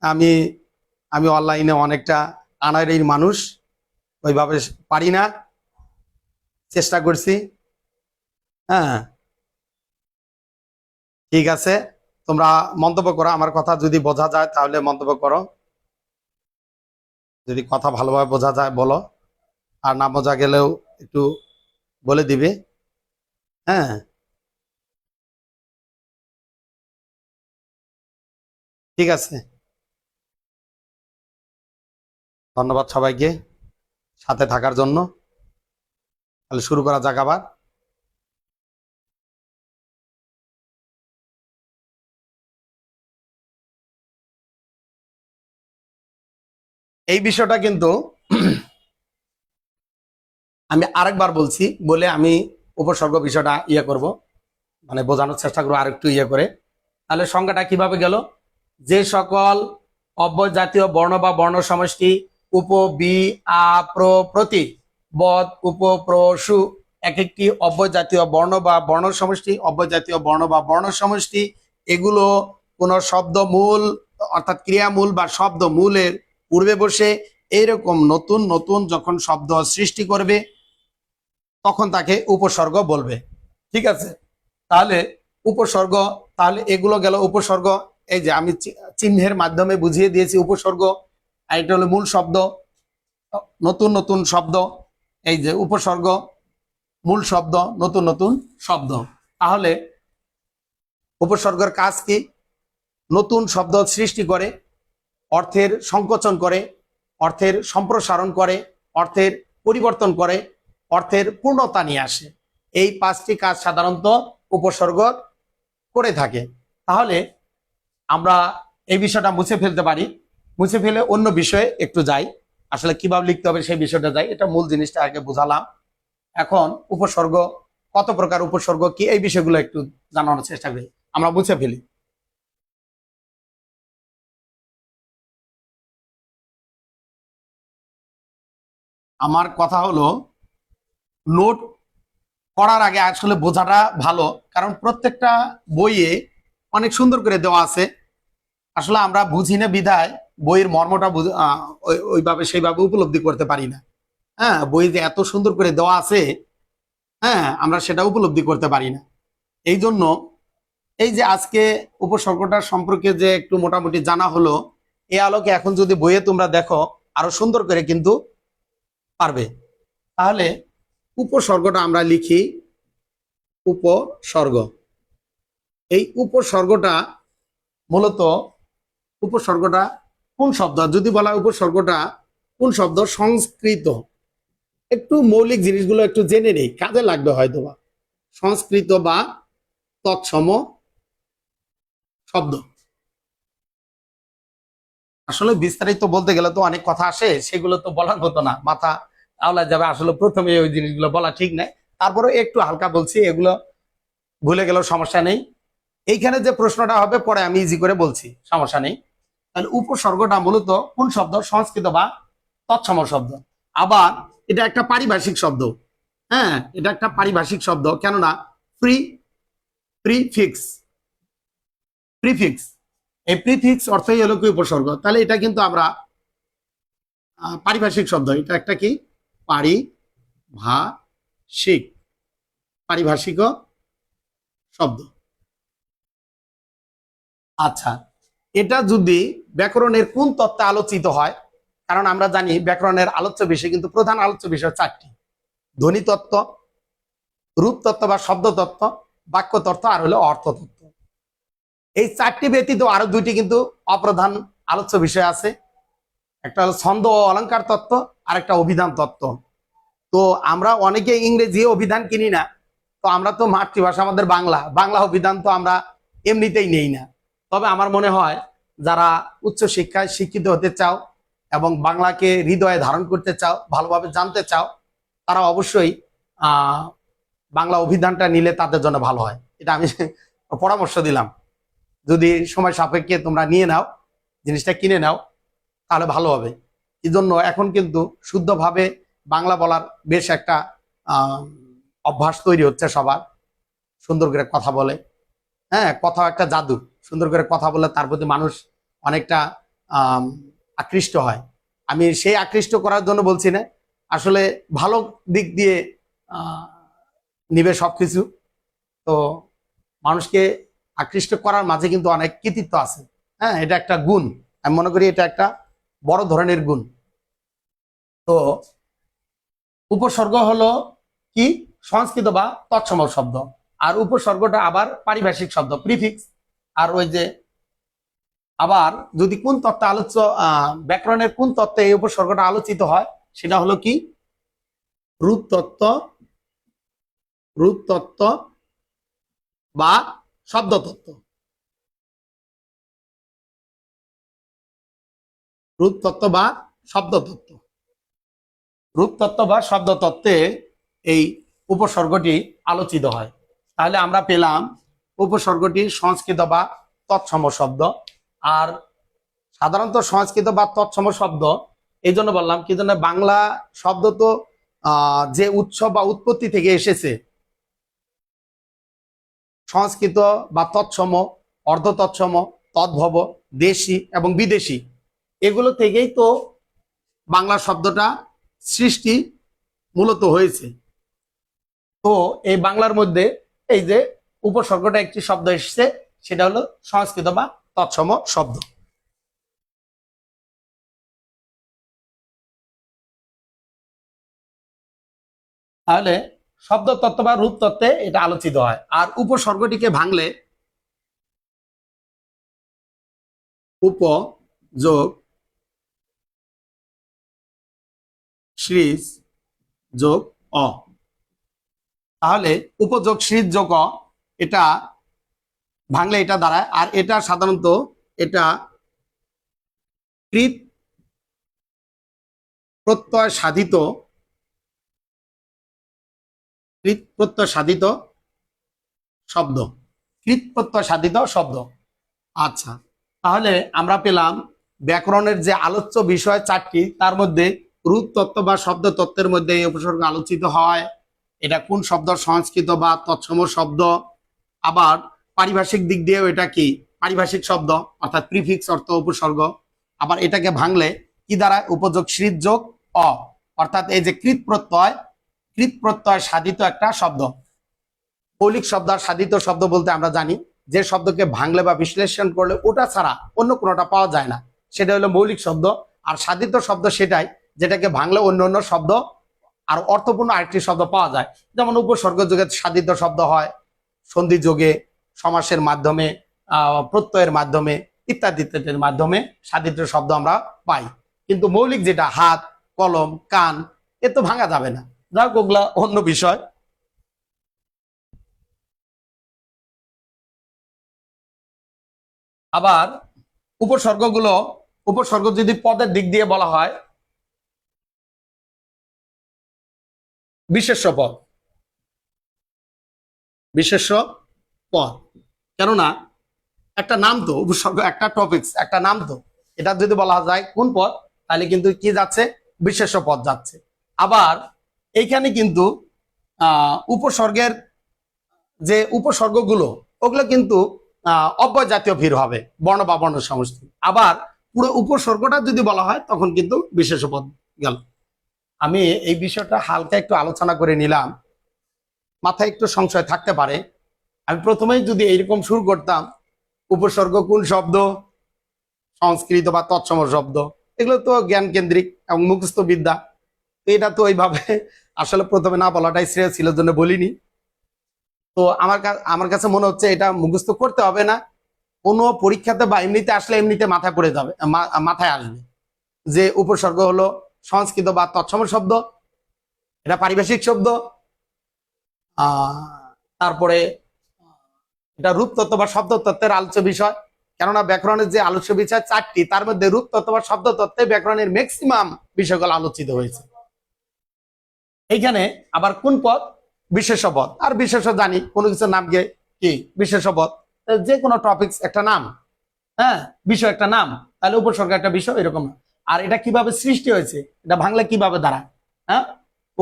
আমি আমি অনলাইনে অনেকটা আনাড়ির মানুষ, ওইভাবে পারি না, চেষ্টা করছি। হ্যাঁ, ঠিক আছে, তোমরা মন্তব্য করো, আমার কথা যদি বোঝা যায় তাহলে মন্তব্য করো, যদি কথা ভালোভাবে বোঝা যায় বলো, আর না বোঝা গেলেও একটু বলে দিবে। হ্যাঁ, ঠিক আছে, ধন্যবাদ সবাইকে সাথে থাকার জন্য। তাহলে শুরু করা যাক আবার। এই বিষয়টা কিন্তু আমি আরেকবার বলছি বলে আমি উপসর্গ বিষয়টা করব, মানে বোঝানোর চেষ্টা করবো আরেকটু করে। তাহলে সংজ্ঞাটা কিভাবে গেল? যে সকল অব্যয় জাতীয় বর্ণ বা বর্ণ সমষ্টি উপ বি আ প্র প্রতি বদ উপ প্র সু এক একটি অব্যয় জাতীয় বর্ণ বা বর্ণ সমষ্টি, অব্যয় জাতীয় বর্ণ বা বর্ণ সমষ্টি এগুলো কোন শব্দ মূল অর্থাৎ ক্রিয়ামূল বা শব্দ মূলের পূর্বে বসে এইরকম নতুন নতুন যখন শব্দ সৃষ্টি করবে তখন তাকে উপসর্গ বলবে। ঠিক আছে, তাহলে উপসর্গ, তাহলে এগুলো গেল উপসর্গ। এই যে আমি চিহ্নের মাধ্যমে বুঝিয়ে দিয়েছি উপসর্গ, আর এটা হলো মূল শব্দ, নতুন নতুন শব্দ। এই যে উপসর্গ, মূল শব্দ, নতুন নতুন শব্দ। তাহলে উপসর্গের কাজ কি? নতুন শব্দ সৃষ্টি করে, অর্থের সংকোচন করে, অর্থের সম্প্রসারণ করে, অর্থের পরিবর্তন করে, অর্থের পূর্ণতা নিয়ে আসে। এই পাঁচটি কাজ সাধারণত উপসর্গ করে থাকে। তাহলে আমরা এই বিষয়টা মুছে ফেলতে পারি, মুছে ফেলে অন্য বিষয়ে একটু যাই, আসলে কিভাবে লিখতে হবে সেই বিষয়টা যাই। এটা মূল জিনিসটা আগে বুঝালাম। এখন উপসর্গ কত প্রকার, উপসর্গ কি, এই বিষয়গুলো একটু জানানোর চেষ্টা করি, আমরা মুছে ফেলি। আমার কথা হলো নোট করার আগে আসলে বোঝাটা ভালো, কারণ প্রত্যেকটা বইয়ে অনেক সুন্দর করে দেওয়া আছে। আসলে আমরা বুঝি না বিধায় বইয়ের মর্মটা ওইভাবে সেইভাবে উপলব্ধি করতে পারি না। হ্যাঁ, বই যে এত সুন্দর করে দেওয়া আছে, হ্যাঁ, আমরা সেটা উপলব্ধি করতে পারি না। এই জন্য এই যে আজকে উপসর্গটার সম্পর্কে যে একটু মোটামুটি জানা হলো, এই আলোকে এখন যদি বইয়ে তোমরা দেখো আরো সুন্দর করে কিন্তু পারবে। তাহলে উপসর্গটা আমরা লিখি উপসর্গ। এই উপসর্গটা মূলত, উপসর্গটা কোন শব্দ যদি বলা হয়, উপসর্গটা কোন শব্দ? সংস্কৃত। একটু মৌলিক জিনিসগুলো একটু জেনে নেই, কাজে লাগবে হয়তো বা। সংস্কৃত বা তৎসম শব্দ। আসলে বিস্তারিত বলতে গেলে তো অনেক কথা আসে, সেগুলো তো বলার মতো না, মাথা আওলা যাবে। আসলে প্রথমে ওই জিনিসগুলো বলা ঠিক নাই, তারপরে একটু হালকা বলছি, এগুলো ভুলে গেলেও সমস্যা নেই। এইখানে যে প্রশ্নটা হবে পরে আমি ইজি করে বলছি, সমস্যা নেই। তাহলে উপসর্গটা মূলত কোন শব্দ? সংস্কৃত বা তৎসম শব্দ। আবার এটা একটা পারিভাষিক শব্দ। হ্যাঁ, এটা একটা পারিভাষিক শব্দ, কেননা প্রি প্রিফিক্স, প্রিফিক্স, এই প্রিফিক্স অর্থই হলো কি উপসর্গ। তাহলে এটা কিন্তু আমরা পারিভাষিক শব্দ, এটা একটা কি পারিভাষিক, পারিভাষিক শব্দ। আচ্ছা, এটা যদি ব্যাকরণের কোন তত্ত্বে আলোচিত হয়, কারণ আমরা জানি ব্যাকরণের আলোচ্য বিষয় কিন্তু, প্রধান আলোচ্য বিষয় চারটি: ধ্বনি তত্ত্ব, রূপ তত্ত্ব বা শব্দ তত্ত্ব, বাক্য তত্ত্ব, আর হলো অর্থতত্ত্ব। এই চারটি ব্যতীত আরো দুইটি কিন্তু অপ্রধান আলোচ্য বিষয় আছে। একটা হলো ছন্দ ও অলংকার তত্ত্ব, আর একটা অভিধান তত্ত্ব। তো আমরা অনেকে ইংরেজি অভিধান কিনি না, তো আমরা তো মাতৃভাষা আমাদের বাংলা, বাংলা অভিধান তো আমরা এমনিতেই নেই না। তবে আমার মনে হয় যারা উচ্চ শিক্ষায় শিক্ষিত হতে চাও এবং বাংলাকে হৃদয়ে ধারণ করতে চাও, ভালোভাবে জানতে চাও, তারা অবশ্যই বাংলা অভিধানটা নিলে তাদের জন্য ভালো হয়। এটা আমি পরামর্শ দিলাম। যদি সময় সাপেক্ষে তোমরা নিয়ে নাও, জিনিসটা কিনে নাও, তাহলে ভালো হবে। এই জন্য এখন কিন্তু শুদ্ধভাবে বাংলা বলার বেশ একটা অভ্যাস তৈরি হচ্ছে সবার। সুন্দর করে কথা বলে, হ্যাঁ, কথা একটা জাদু। সুন্দর করে কথা বলে তার প্রতি মানুষ অনেকটা আকৃষ্ট হয়। আমি সেই আকৃষ্ট করার জন্য বলছি না, আসলে ভালো দিক দিয়ে নিবে সবকিছু। তো মানুষকে আকৃষ্ট করার মাঝে কিন্তু অনেক কৃতিত্ব আছে। হ্যাঁ, এটা একটা গুণ, আমি মনে করি এটা একটা বড় ধরনের গুণ। তো উপসর্গ হলো কি সংস্কৃত বা তৎসম শব্দ, আর উপসর্গটা আবার পারিভাষিক শব্দ প্রিফিক্স। আর ওই যে আবার যদি কোন তত্ত্বে আলোচ্য ব্যাকরণের কোন তত্ত্বে এই উপসর্গটা আলোচিত হয় সেটা হলো কি রূপতত্ত্ব, রূপতত্ত্ব বা শব্দতত্ত্ব। রূপতত্ত্ব বা শব্দতত্ত্ব, রূপতত্ত্ব বা শব্দতত্ত্বে এই উপসর্গটি আলোচিত হয়। তাহলে আমরা পেলাম উপসর্গটি সংস্কৃত বা তৎসম শব্দ। আর সাধারণত সংস্কৃত বা তৎসম শব্দ এই জন্য বললাম কি জন্য, বাংলা শব্দ তো যে উৎস বা উৎপত্তি থেকে এসেছে, সংস্কৃত বা তৎসম, অর্ধ তৎসম, তদ্ভব, দেশি এবং বিদেশি, এগুলো থেকেই তো বাংলা শব্দটা সৃষ্টি মূলত হয়েছে। তো এই বাংলার মধ্যে এই যে উপসর্গটা একটি শব্দ এসেছে, সেটা হলো সংস্কৃত বা তৎসম শব্দ। তাহলে শব্দতত্ত্ব বা রূপতত্ত্বে এটা আলোচিত হয়। আর উপসর্গটিকে ভাঙলে উপ যোগ শ্রীজ যোগ অ, তাহলে উপযোগ শ্রীজ যোগ অ এটা ভাঙলে এটা দাঁড়ায়। আর এটা সাধারণত এটা কৃত প্রত্যয় সাধিত, কৃত প্রত্যয় সাধিত শব্দ, কৃত প্রত্যয় সাধিত শব্দ। আচ্ছা, তাহলে আমরা পেলাম ব্যাকরণের যে আলোচ্য বিষয় চারটি, তার মধ্যে রূপতত্ত্ব বা শব্দ তত্ত্বের মধ্যে এই উপসর্গ আলোচিত হয়। এটা কোন শব্দ, সংস্কৃত বা তৎসম শব্দ। আবার পারিভাষিক দিক দিয়েও এটা কি পারিভাষিক শব্দ, অর্থাৎ প্রিফিক্স অর্থ উপসর্গ। আবার এটাকে ভাঙলে কি দ্বারা, উপযোগ শ্রীজ যোগ অ, অর্থাৎ এই যে কৃত প্রত্যয়, কৃত প্রত্যয় সাধিত একটা শব্দ। মৌলিক শব্দ আর সাধিত শব্দ বলতে আমরা জানি যে শব্দকে ভাঙলে বা বিশ্লেষণ করলে ওটা ছাড়া অন্য কোনোটা পাওয়া যায় না, সেটা হলো মৌলিক শব্দ। আর সাধিত শব্দ সেটাই যেটাকে ভাঙলে অন্য অন্য শব্দ আর অর্থপূর্ণ আরেকটি শব্দ পাওয়া যায়। যেমন উপসর্গ যোগে সাধিত শব্দ হয়, সন্ধি যোগে, সমাসের মাধ্যমে, প্রত্যয়ের মাধ্যমে, ইত্যাদি ইত্যাদির মাধ্যমে সাধিত শব্দ আমরা পাই। কিন্তু মৌলিক যেটা হাত, কলম, কান, এ তো ভাঙা যাবে না। যাক, ওগুলা অন্য বিষয়। আবার উপসর্গগুলো, উপসর্গ যদি পদের দিক দিয়ে বলা হয়, বিশেষ্য পদ, বিশেষ্য পদ, কেননা একটা নাম তো, উপসর্গ একটা টপিকস, একটা নাম তো, এটা যদি বলা যায় কোন পদ, তাহলে কিন্তু কি যাচ্ছে, বিশেষ্য পদ যাচ্ছে। আবার এইখানে কিন্তু উপসর্গের যে উপসর্গগুলো, ওগুলো কিন্তু অব্যয় জাতীয় ভিড় হবে, বর্ণ বা বর্ণ সমষ্টি। আবার পুরো উপসর্গটা যদি বলা হয় তখন কিন্তু বিশেষ্য পদ গেল। আমি এই বিষয়টা হালকা একটু আলোচনা করে নিলাম, মাথায় একটু সংশয় থাকতে পারে। আমি প্রথমেই যদি এইরকম শুরু করতাম, উপসর্গ কোন শব্দ, সংস্কৃত বা তৎসম শব্দ, এগুলো তো জ্ঞান কেন্দ্রিক এবং মুখস্থ বিদ্যা, এটা তো ওইভাবে আসলে প্রথমে না বলাটাই শ্রেয় ছিল, জন্য বলিনি। তো আমার কাছে মনে হচ্ছে এটা মুখস্থ করতে হবে না, কোনো পরীক্ষাতে বা এমনিতে আসলে এমনিতে মাথায় পড়ে যাবে, মাথায় আসবে যে উপসর্গ হলো সংস্কৃত বা তৎসম শব্দ, এটা পারিভাষিক শব্দ। তারপরে এটা রূপতত্ত্ব বা শব্দতত্ত্বের আলোচ্য বিষয়, কেননা ব্যাকরণের যে আলোচ্য বিষয় চারটি, তার মধ্যে রূপতত্ত্ব বা শব্দতত্ত্বে ব্যাকরণের ম্যাক্সিমাম বিষয়গুলো আলোচিত হয়েছে। এইখানে আবার কোন পদ, বিশেষ্য পদ। আর বিশেষ্য জানি কোনো কিছুর নামকে কি বিশেষ্য পদ, যে কোনো টপিকস একটা নাম, হ্যাঁ, বিষয় একটা নাম, তাহলে উপসর্গ একটা বিষয়, এরকম। আর এটা কিভাবে সৃষ্টি হয়েছে, এটা ভাঙলে কিভাবে দাঁড়ায়, হ্যাঁ,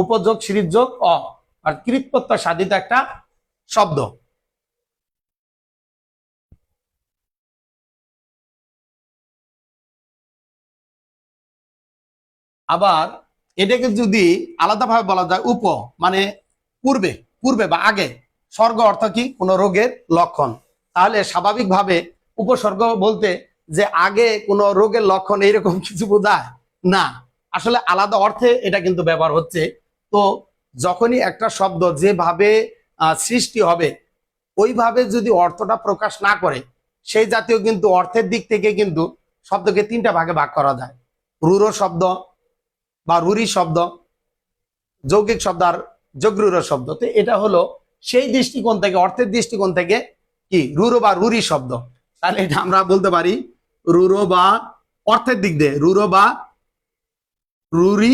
উপযোগ সিরিজ যোগ অ, আর কৃত প্রত্যয় সাধিত একটা শব্দ। আবার এটাকে যদি আলাদাভাবে বলা যায়, উপ মানে পূর্বে, পূর্বে বা আগে, স্বর্গ অর্থ কি, কোন রোগের লক্ষণ। তাহলে স্বাভাবিকভাবে উপসর্গ বলতে যে আগে কোনো রোগের লক্ষণ এইরকম কিছু বোঝায় না, আসলে আলাদা অর্থে এটা কিন্তু ব্যবহার হচ্ছে। তো যখনই একটা শব্দ যেভাবে সৃষ্টি হবে ওইভাবে যদি অর্থটা প্রকাশ না করে, সেই জাতীয় কিন্তু অর্থের দিক থেকে কিন্তু শব্দকে তিনটা ভাগে ভাগ করা যায়। রুরো শব্দ বা রুরি শব্দ, যৌগিক শব্দ আর যোগরুরো শব্দ। তো এটা হলো সেই দৃষ্টিকোণ থেকে, অর্থের দৃষ্টিকোণ থেকে কি রুরো বা রুরি শব্দ। তাহলে এটা আমরা বলতে পারি রুরো বা অর্থের দিক দিয়ে রুরো বা রুরি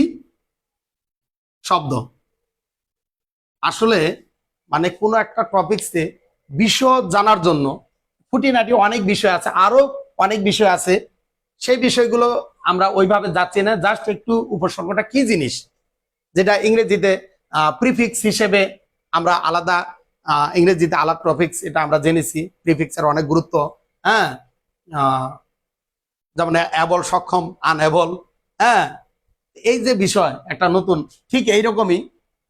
শব্দ। আসলে মানে কোনো একটা টপিকসে বিশদ জানার জন্য খুঁটিনাটি অনেক বিষয় আছে, আরো অনেক বিষয় আছে, সেই বিষয়গুলো আমরা ওইভাবে যাচ্ছি না। জাস্ট একটু উপসর্গটা কি জিনিস, যেটা ইংরেজিতে প্রিফিক্স হিসেবে আমরা আলাদা, ইংরেজিতে আলাদা প্রফিক্স, এটা আমরা জেনেছি। প্রিফিক্সের অনেক গুরুত্ব, হ্যাঁ, যেমন অ্যাবল সক্ষম, আনএবল, হ্যাঁ, এই যে বিষয় একটা নতুন, ঠিক এইরকমই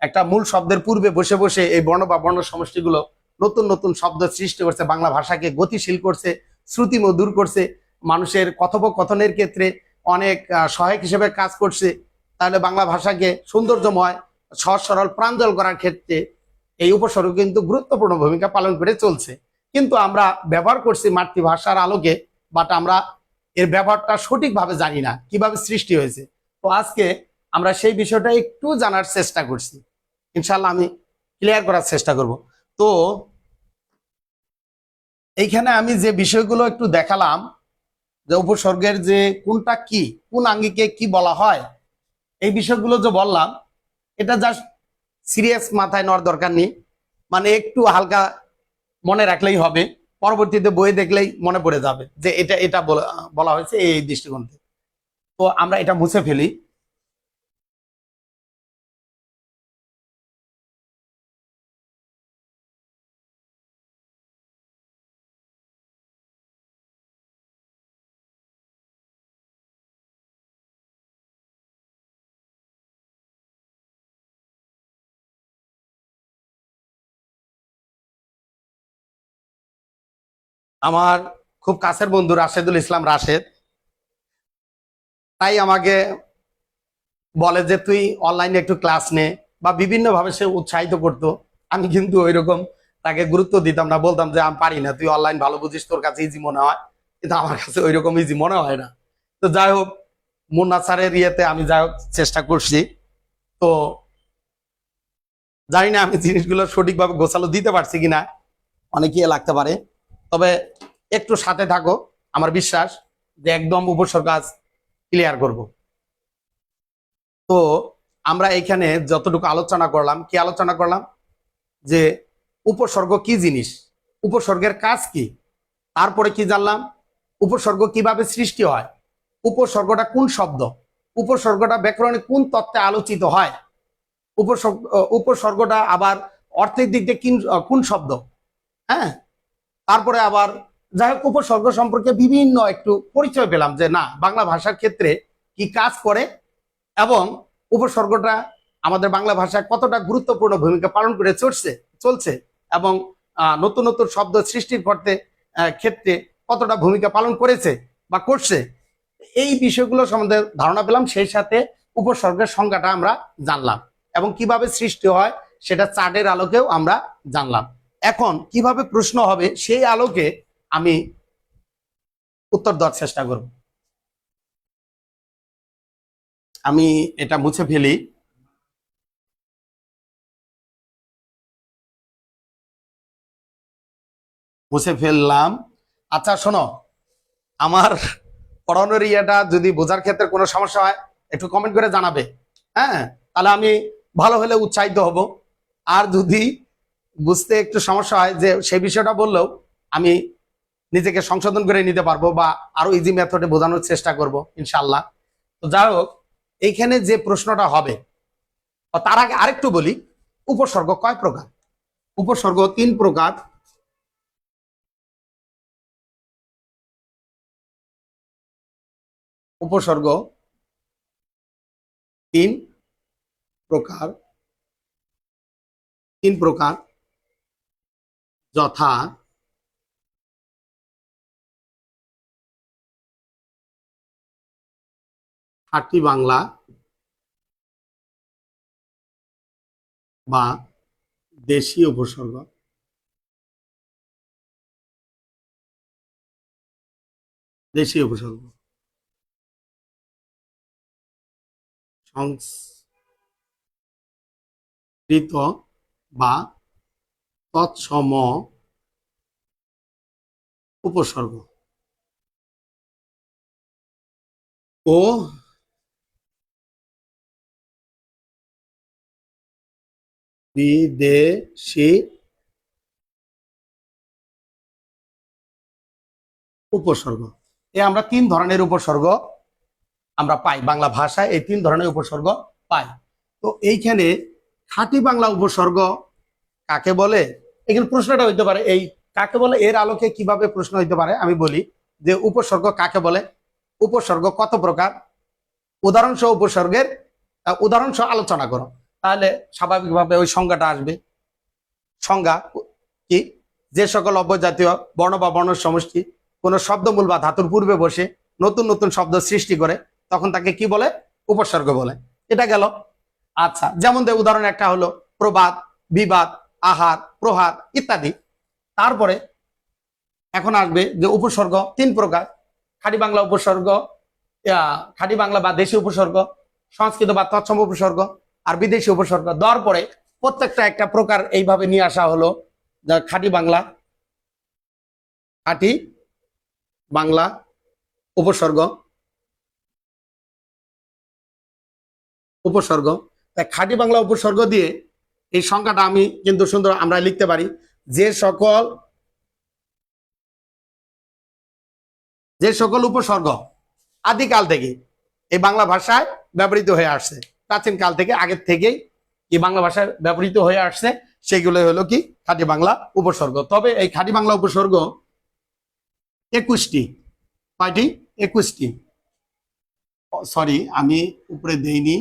একটা মূল শব্দের পূর্বে বসে বসে এই বর্ণ বা বর্ণ সমষ্টিগুলো নতুন নতুন শব্দ সৃষ্টি করছে, বাংলা ভাষাকে গতিশীল করছে, শ্রুতিমধুর করছে, মানুষের কথোপকথনের ক্ষেত্রে অনেক সহায়ক হিসেবে কাজ করছে। তাহলে বাংলা ভাষাকে সৌন্দর্যময়, সহজ সরল, প্রাঞ্জল করার ক্ষেত্রে এই উপসর্গ কিন্তু গুরুত্বপূর্ণ ভূমিকা পালন করে চলছে। কিন্তু আমরা ব্যবহার করছি মাতৃভাষার আলোকে, বাট আমরা এর ব্যবহারটা সঠিকভাবে জানি না কিভাবে সৃষ্টি হয়েছে। তো আজকে আমরা সেই বিষয়টা একটু জানার চেষ্টা করছি, ইনশাল্লাহ আমি ক্লিয়ার করার চেষ্টা করব। তো এইখানে আমি যে বিষয়গুলো একটু দেখালাম, যে উপসর্গের যে কোনটা কি, কোন আঙ্গিকে কি বলা হয়, এই বিষয়গুলো যে বললাম, এটা জাস্ট সিরিয়াস মাথায় নেওয়ার দরকার নেই, মানে একটু হালকা মনে রাখলেই হবে, পরবর্তীতে বই দেখলেই মনে পড়ে যাবে যে এটা এটা বলা হয়েছে এই দৃষ্টিকোণ থেকে। তো আমরা এটা মুছে ফেলি। আমার খুব কাছের বন্ধু রাশেদুল ইসলাম রাশেদ, তাই আমাকে বলে যে তুই অনলাইনে একটু ক্লাস নে, বা বিভিন্ন ভাবে সে উৎসাহিত করতো। আমি কিন্তু ওই রকম তাকে গুরুত্ব দিতাম না, বলতাম যে আমি পারি না, তুই অনলাইন ভালো বুঝিস, তোর কাছে ইজি মনে হয়, কিন্তু আমার কাছে ওই রকম ইজি মনে হয় না। তো যাই হোক, মুন্না স্যারের ইয়েতে আমি যাই হোক চেষ্টা করছি। তো জানি না আমি জিনিসগুলো সঠিকভাবে গোছালো দিতে পারছি কিনা, অনেক ইয়ে লাগতে পারে, তবে একটু সাথে থাকো, আমার বিশ্বাস যে একদম উপসর্গ কাজ ক্লিয়ার করব। তো আমরা এখানে যতটুকু আলোচনা করলাম, কি আলোচনা করলাম, যে উপসর্গ কি জিনিস, উপসর্গের কাজ কি, তারপরে কি জানলাম উপসর্গ কিভাবে সৃষ্টি হয়, উপসর্গটা কোন শব্দ, উপসর্গটা ব্যাকরণে কোন তত্ত্বে আলোচিত হয়, উপসর্গটা আবার অর্থের দিক দিয়ে কোন শব্দ, হ্যাঁ, তারপরে আবার যাই হোক উপসর্গ সম্পর্কে বিভিন্ন একটু পরিচয় পেলাম, যে না বাংলা ভাষার ক্ষেত্রে কি কাজ করে, এবং উপসর্গটা আমাদের বাংলা ভাষায় কতটা গুরুত্বপূর্ণ ভূমিকা পালন করে চলছে, এবং নতুন নতুন শব্দ সৃষ্টির করতে ক্ষেত্রে কতটা ভূমিকা পালন করেছে বা করছে, এই বিষয়গুলো সম্বন্ধে ধারণা পেলাম। সেই সাথে উপসর্গের সংজ্ঞাটা আমরা জানলাম, এবং কিভাবে সৃষ্টি হয় সেটা চার্টের আলোকেও আমরা জানলাম। এখন কিভাবে প্রশ্ন হবে সেই আলোকে আমি উত্তর দেওয়ার চেষ্টা করব। আমি এটা মুছে ফেলি। মুছে ফেললাম। আচ্ছা শোনো, আমার পড়ানোর ইয়েটা যদি বোঝার ক্ষেত্রে কোনো সমস্যা হয় একটু কমেন্ট করে জানাবে, হ্যাঁ, তাহলে আমি ভালো হলে উৎসাহিত হব। আর যদি বুঝতে একটু সমস্যা হয় যে সেই বিষয়টা বললেও আমি নিজেকে সংশোধন করে নিতে পারবো, বা আরো ইজি মেথডে বোঝানোর চেষ্টা করব ইনশাল্লাহ। তো যাই হোক, এইখানে যে প্রশ্নটা হবে, তার আগে আরেকটু বলি, উপসর্গ কয় প্রকার। উপসর্গ তিন প্রকার। উপসর্গ তিন প্রকার, তিন প্রকার, যথা খাঁটি বাংলা বা দেশীয় উপসর্গ, দেশীয় উপসর্গ সংস্কৃত বা তৎসম উপসর্গ ও বিদেশি উপসর্গ। আমরা 3 ধরনের উপসর্গ আমরা পাই বাংলা ভাষায়, এই 3 ধরনের উপসর্গ পাই। তো এইখানে খাঁটি বাংলা উপসর্গ কাকে বলে, এখানে প্রশ্নটা হইতে পারে এই কাকে বলে, এর আলোকে কিভাবে প্রশ্ন হইতে পারে আমি বলি যে উপসর্গ কাকে বলে, উপসর্গ কত প্রকার, উদাহরণ সহ উপসর্গের উদাহরণ সহ আলোচনা করো, তাহলে স্বাভাবিকভাবে ওই সংজ্ঞাটা আসবে। সংজ্ঞা কি, যে সকল অব্যয়জাতীয় বর্ণ বা বর্ণ সমষ্টি কোন শব্দমূল বা ধাতুর পূর্বে বসে নতুন নতুন শব্দ সৃষ্টি করে তখন তাকে কি বলে, উপসর্গ বলে। এটা গেল। আচ্ছা, যেমন উদাহরণ একটা হলো প্রবাদ, বিবাদ, আহার, প্রহার ইত্যাদি। তারপরে এখন আসবে যে উপসর্গ 3 প্রকার, খাঁটি বাংলা উপসর্গ, খাঁটি বাংলা বা দেশি উপসর্গ, সংস্কৃত বা তৎসম উপসর্গ আর বিদেশি উপসর্গ। দেওয়ার পরে প্রত্যেকটা একটা প্রকার এইভাবে নিয়ে আসা হলো। খাঁটি বাংলা, খাঁটি বাংলা উপসর্গ, উপসর্গ। তাই খাঁটি বাংলা উপসর্গ দিয়ে এই সংখ্যাটা আমি কিন্তু সুন্দর আমরা লিখতে পারি, যে সকল উপসর্গ আদিকাল থেকে এই বাংলা ভাষায় ব্যবহৃত হয়ে আসছে, প্রাচীন কাল থেকে আগের থেকেই এই বাংলা ভাষায় ব্যবহৃত হয়ে আসছে, সেগুলো হলো কি খাঁটি বাংলা উপসর্গ। তবে এই খাঁটি বাংলা উপসর্গ 21টি, কয়টি? 21টি, সরি আমি উপরে দেইনি।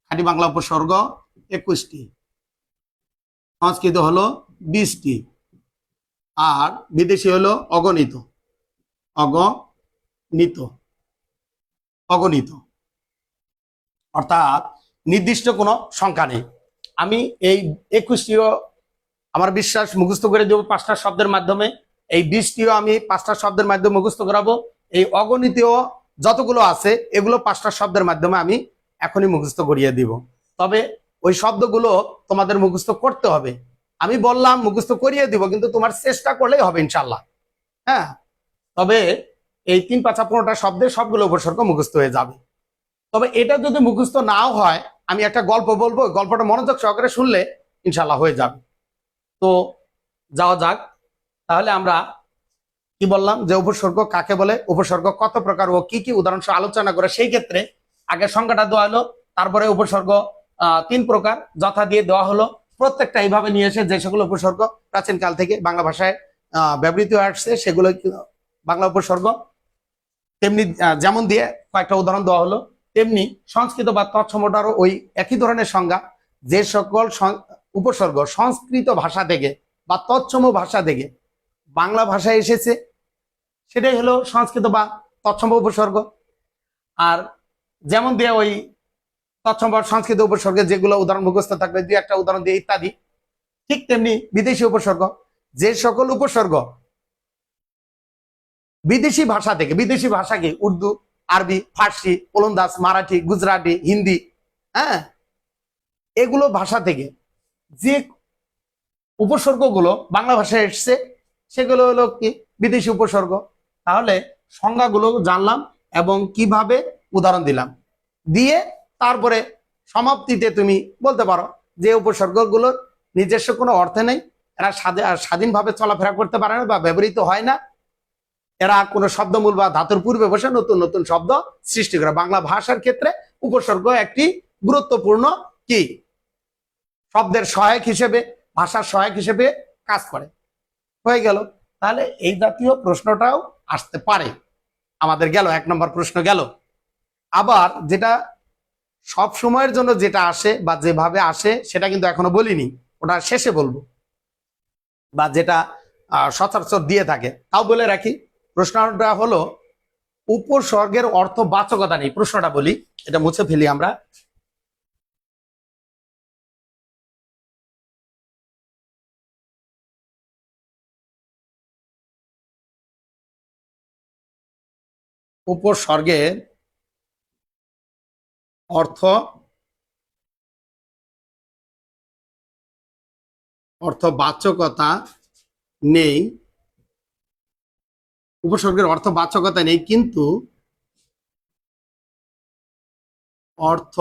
খাঁটি বাংলা উপসর্গ 21টি, সংস্কৃত হলো 20টি, আর বিদেশি হলো অগণিত, অগণিত, অগণিত, অর্থাৎ নির্দিষ্ট কোনো সংখ্যা নেই। আমি এই 21টিও আমার বিশ্বাস মুখস্থ করে দেবো 5টা শব্দের মাধ্যমে, এই 20টিও আমি 5টা শব্দের মাধ্যমে মুখস্থ করাবো। এই অগণিতীয় যতগুলো আছে এগুলো 5টা শব্দের মাধ্যমে আমি এখনই মুখস্থ করিয়ে দিব। তবে ওই শব্দগুলো তোমাদের মুখস্থ করতে হবে। আমি বললাম মুখস্থ করিয়ে দিব, কিন্তু তোমার চেষ্টা করলেই হবে ইনশাল্লাহ। হ্যাঁ, তবে এই 3, 5, 15টা শব্দের সবগুলো উপসর্গ মুখস্থ হয়ে যাবে। তবে এটা যদি মুখস্থ নাও হয়, আমি একটা গল্প বলবো, গল্পটা মনোযোগ সহকারে শুনলে ইনশাল্লাহ হয়ে যাবে। তো যাওয়া যাক। তাহলে আমরা কি বললাম যে উপসর্গ কাকে বলে, উপসর্গ কত প্রকার ও কি কি, উদাহরণ সহ আলোচনা করে। সেই ক্ষেত্রে আগে সংখ্যাটা দেওয়া হলো, তারপরে উপসর্গ 3 প্রকার যথা দিয়ে দেওয়া হলো। প্রত্যেকটা এইভাবে নিয়ে এসে যে সকল উপসর্গ প্রাচীন কাল থেকে বাংলা ভাষায় ব্যবহৃত হয়ে আসছে সেগুলো বাংলা উপসর্গ, তেমনি যেমন দিয়ে কয়েকটা উদাহরণ দেওয়া হলো, তেমনি সংস্কৃত বা তৎসমটারও ওই একই ধরনের সংজ্ঞা। যে সকল উপসর্গ সংস্কৃত ভাষা থেকে বা তৎসম ভাষা থেকে বাংলা ভাষায় এসেছে সেটাই হলো সংস্কৃত বা তৎসম উপসর্গ। আর যেমন দিয়ে ওই তৎসম বা সংস্কৃত উপসর্গের যেগুলো উদাহরণ মুখস্থ থাকবে 2-একটা উদাহরণ দিয়ে ইত্যাদি। ঠিক তেমনি বিদেশি উপসর্গ, যে সকল উপসর্গ বিদেশি ভাষা থেকে, বিদেশি ভাষা কি উর্দু, আরবি, ফার্সি, ওলন্দাজ, মারাঠি, গুজরাটি, হিন্দি, হ্যাঁ, এগুলো ভাষা থেকে যে উপসর্গগুলো বাংলা ভাষায় এসছে সেগুলো হলো কি বিদেশি উপসর্গ। তাহলে সংজ্ঞাগুলো জানলাম এবং কিভাবে উদাহরণ দিলাম, দিয়ে তারপরে সমাপ্তিতে তুমি বলতে পারো যে উপসর্গগুলোর নিজস্ব কোনো অর্থ নেই, এরা স্বাধীনভাবে চলাফেরা করতে পারে না বা ব্যবহৃত হয় না, এরা কোনো শব্দমূল বা ধাতুর পূর্বে বসে নতুন নতুন শব্দ সৃষ্টি করে। বাংলা ভাষার ক্ষেত্রে উপসর্গ একটি গুরুত্বপূর্ণ কি শব্দের সহায়ক হিসেবে, ভাষার সহায়ক হিসেবে কাজ করে। হয়ে গেল। তাহলে এই জাতীয় প্রশ্নটাও আসতে পারে। আমাদের গেল 1 নম্বর প্রশ্ন গেল। আবার যেটা সব সময়ের জন্য যেটা আসে বা যেভাবে আসে সেটা কিন্তু এখনো বলিনি, ওটা শেষে বলবো, বা যেটা সচরাচর দিয়ে থাকে তাও বলে রাখি। প্রশ্নটা হলো উপসর্গের অর্থবাচকতা নেই। প্রশ্নটা বলি, এটা মুছে ফেলি আমরা। উপসর্গের অর্থবাচকতা নেই, উপসর্গের অর্থবাচকতা নেই, কিন্তু অর্থ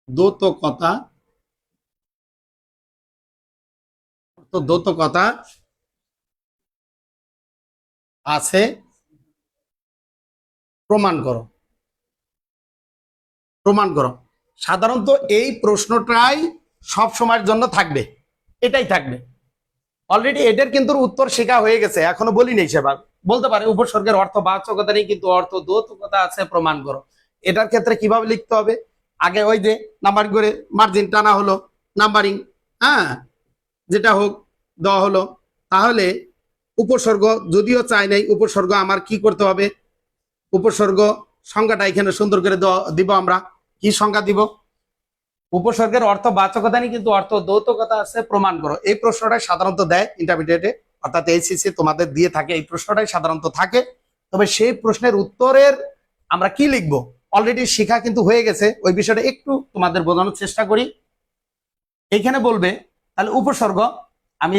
দ্যোতকতা আছে, প্রমাণ করো। সাধারণত এই প্রশ্নটাই সব সময়ের জন্য থাকবে, এটাই থাকবে। অলরেডি এটার কিন্তু উত্তর শেখা হয়ে গেছে, এখনো বলি নেই। সেবার বলতে পারে উপসর্গের অর্থবাচকতা নেই কিন্তু অর্থ দ্যোতকতা আছে, প্রমাণ করো। এটার ক্ষেত্রে কিভাবে লিখতে হবে? আগে ওই যে নাম্বার করে মার্জিন টানা হলো, নাম্বারিং, হ্যাঁ, যেটা হোক দেওয়া হলো। তাহলে উপসর্গ যদিও চাই নাই, উপসর্গ আমার কি করতে হবে? উপসর্গ সংজ্ঞাটা এখানে সুন্দর করে দিব। আমরা কি সংজ্ঞা দিব? উপসর্গের অর্থবাচকতা নেই কিন্তু অর্থ দ্যোতকতা আছে, প্রমাণ করো। এই প্রশ্নটাই সাধারণত দেয় ইন্টারমিডিয়েটে, অর্থাৎ এইচএসসি তোমাদের দিয়ে থাকে, এই প্রশ্নটাই সাধারণত থাকে। তবে সেই প্রশ্নের উত্তরের আমরা কি লিখবো অলরেডি শেখা কিন্তু হয়ে গেছে, ওই বিষয়টা একটু তোমাদের বোঝানোর চেষ্টা করি। এইখানে বলবে তাহলে উপসর্গ, আমি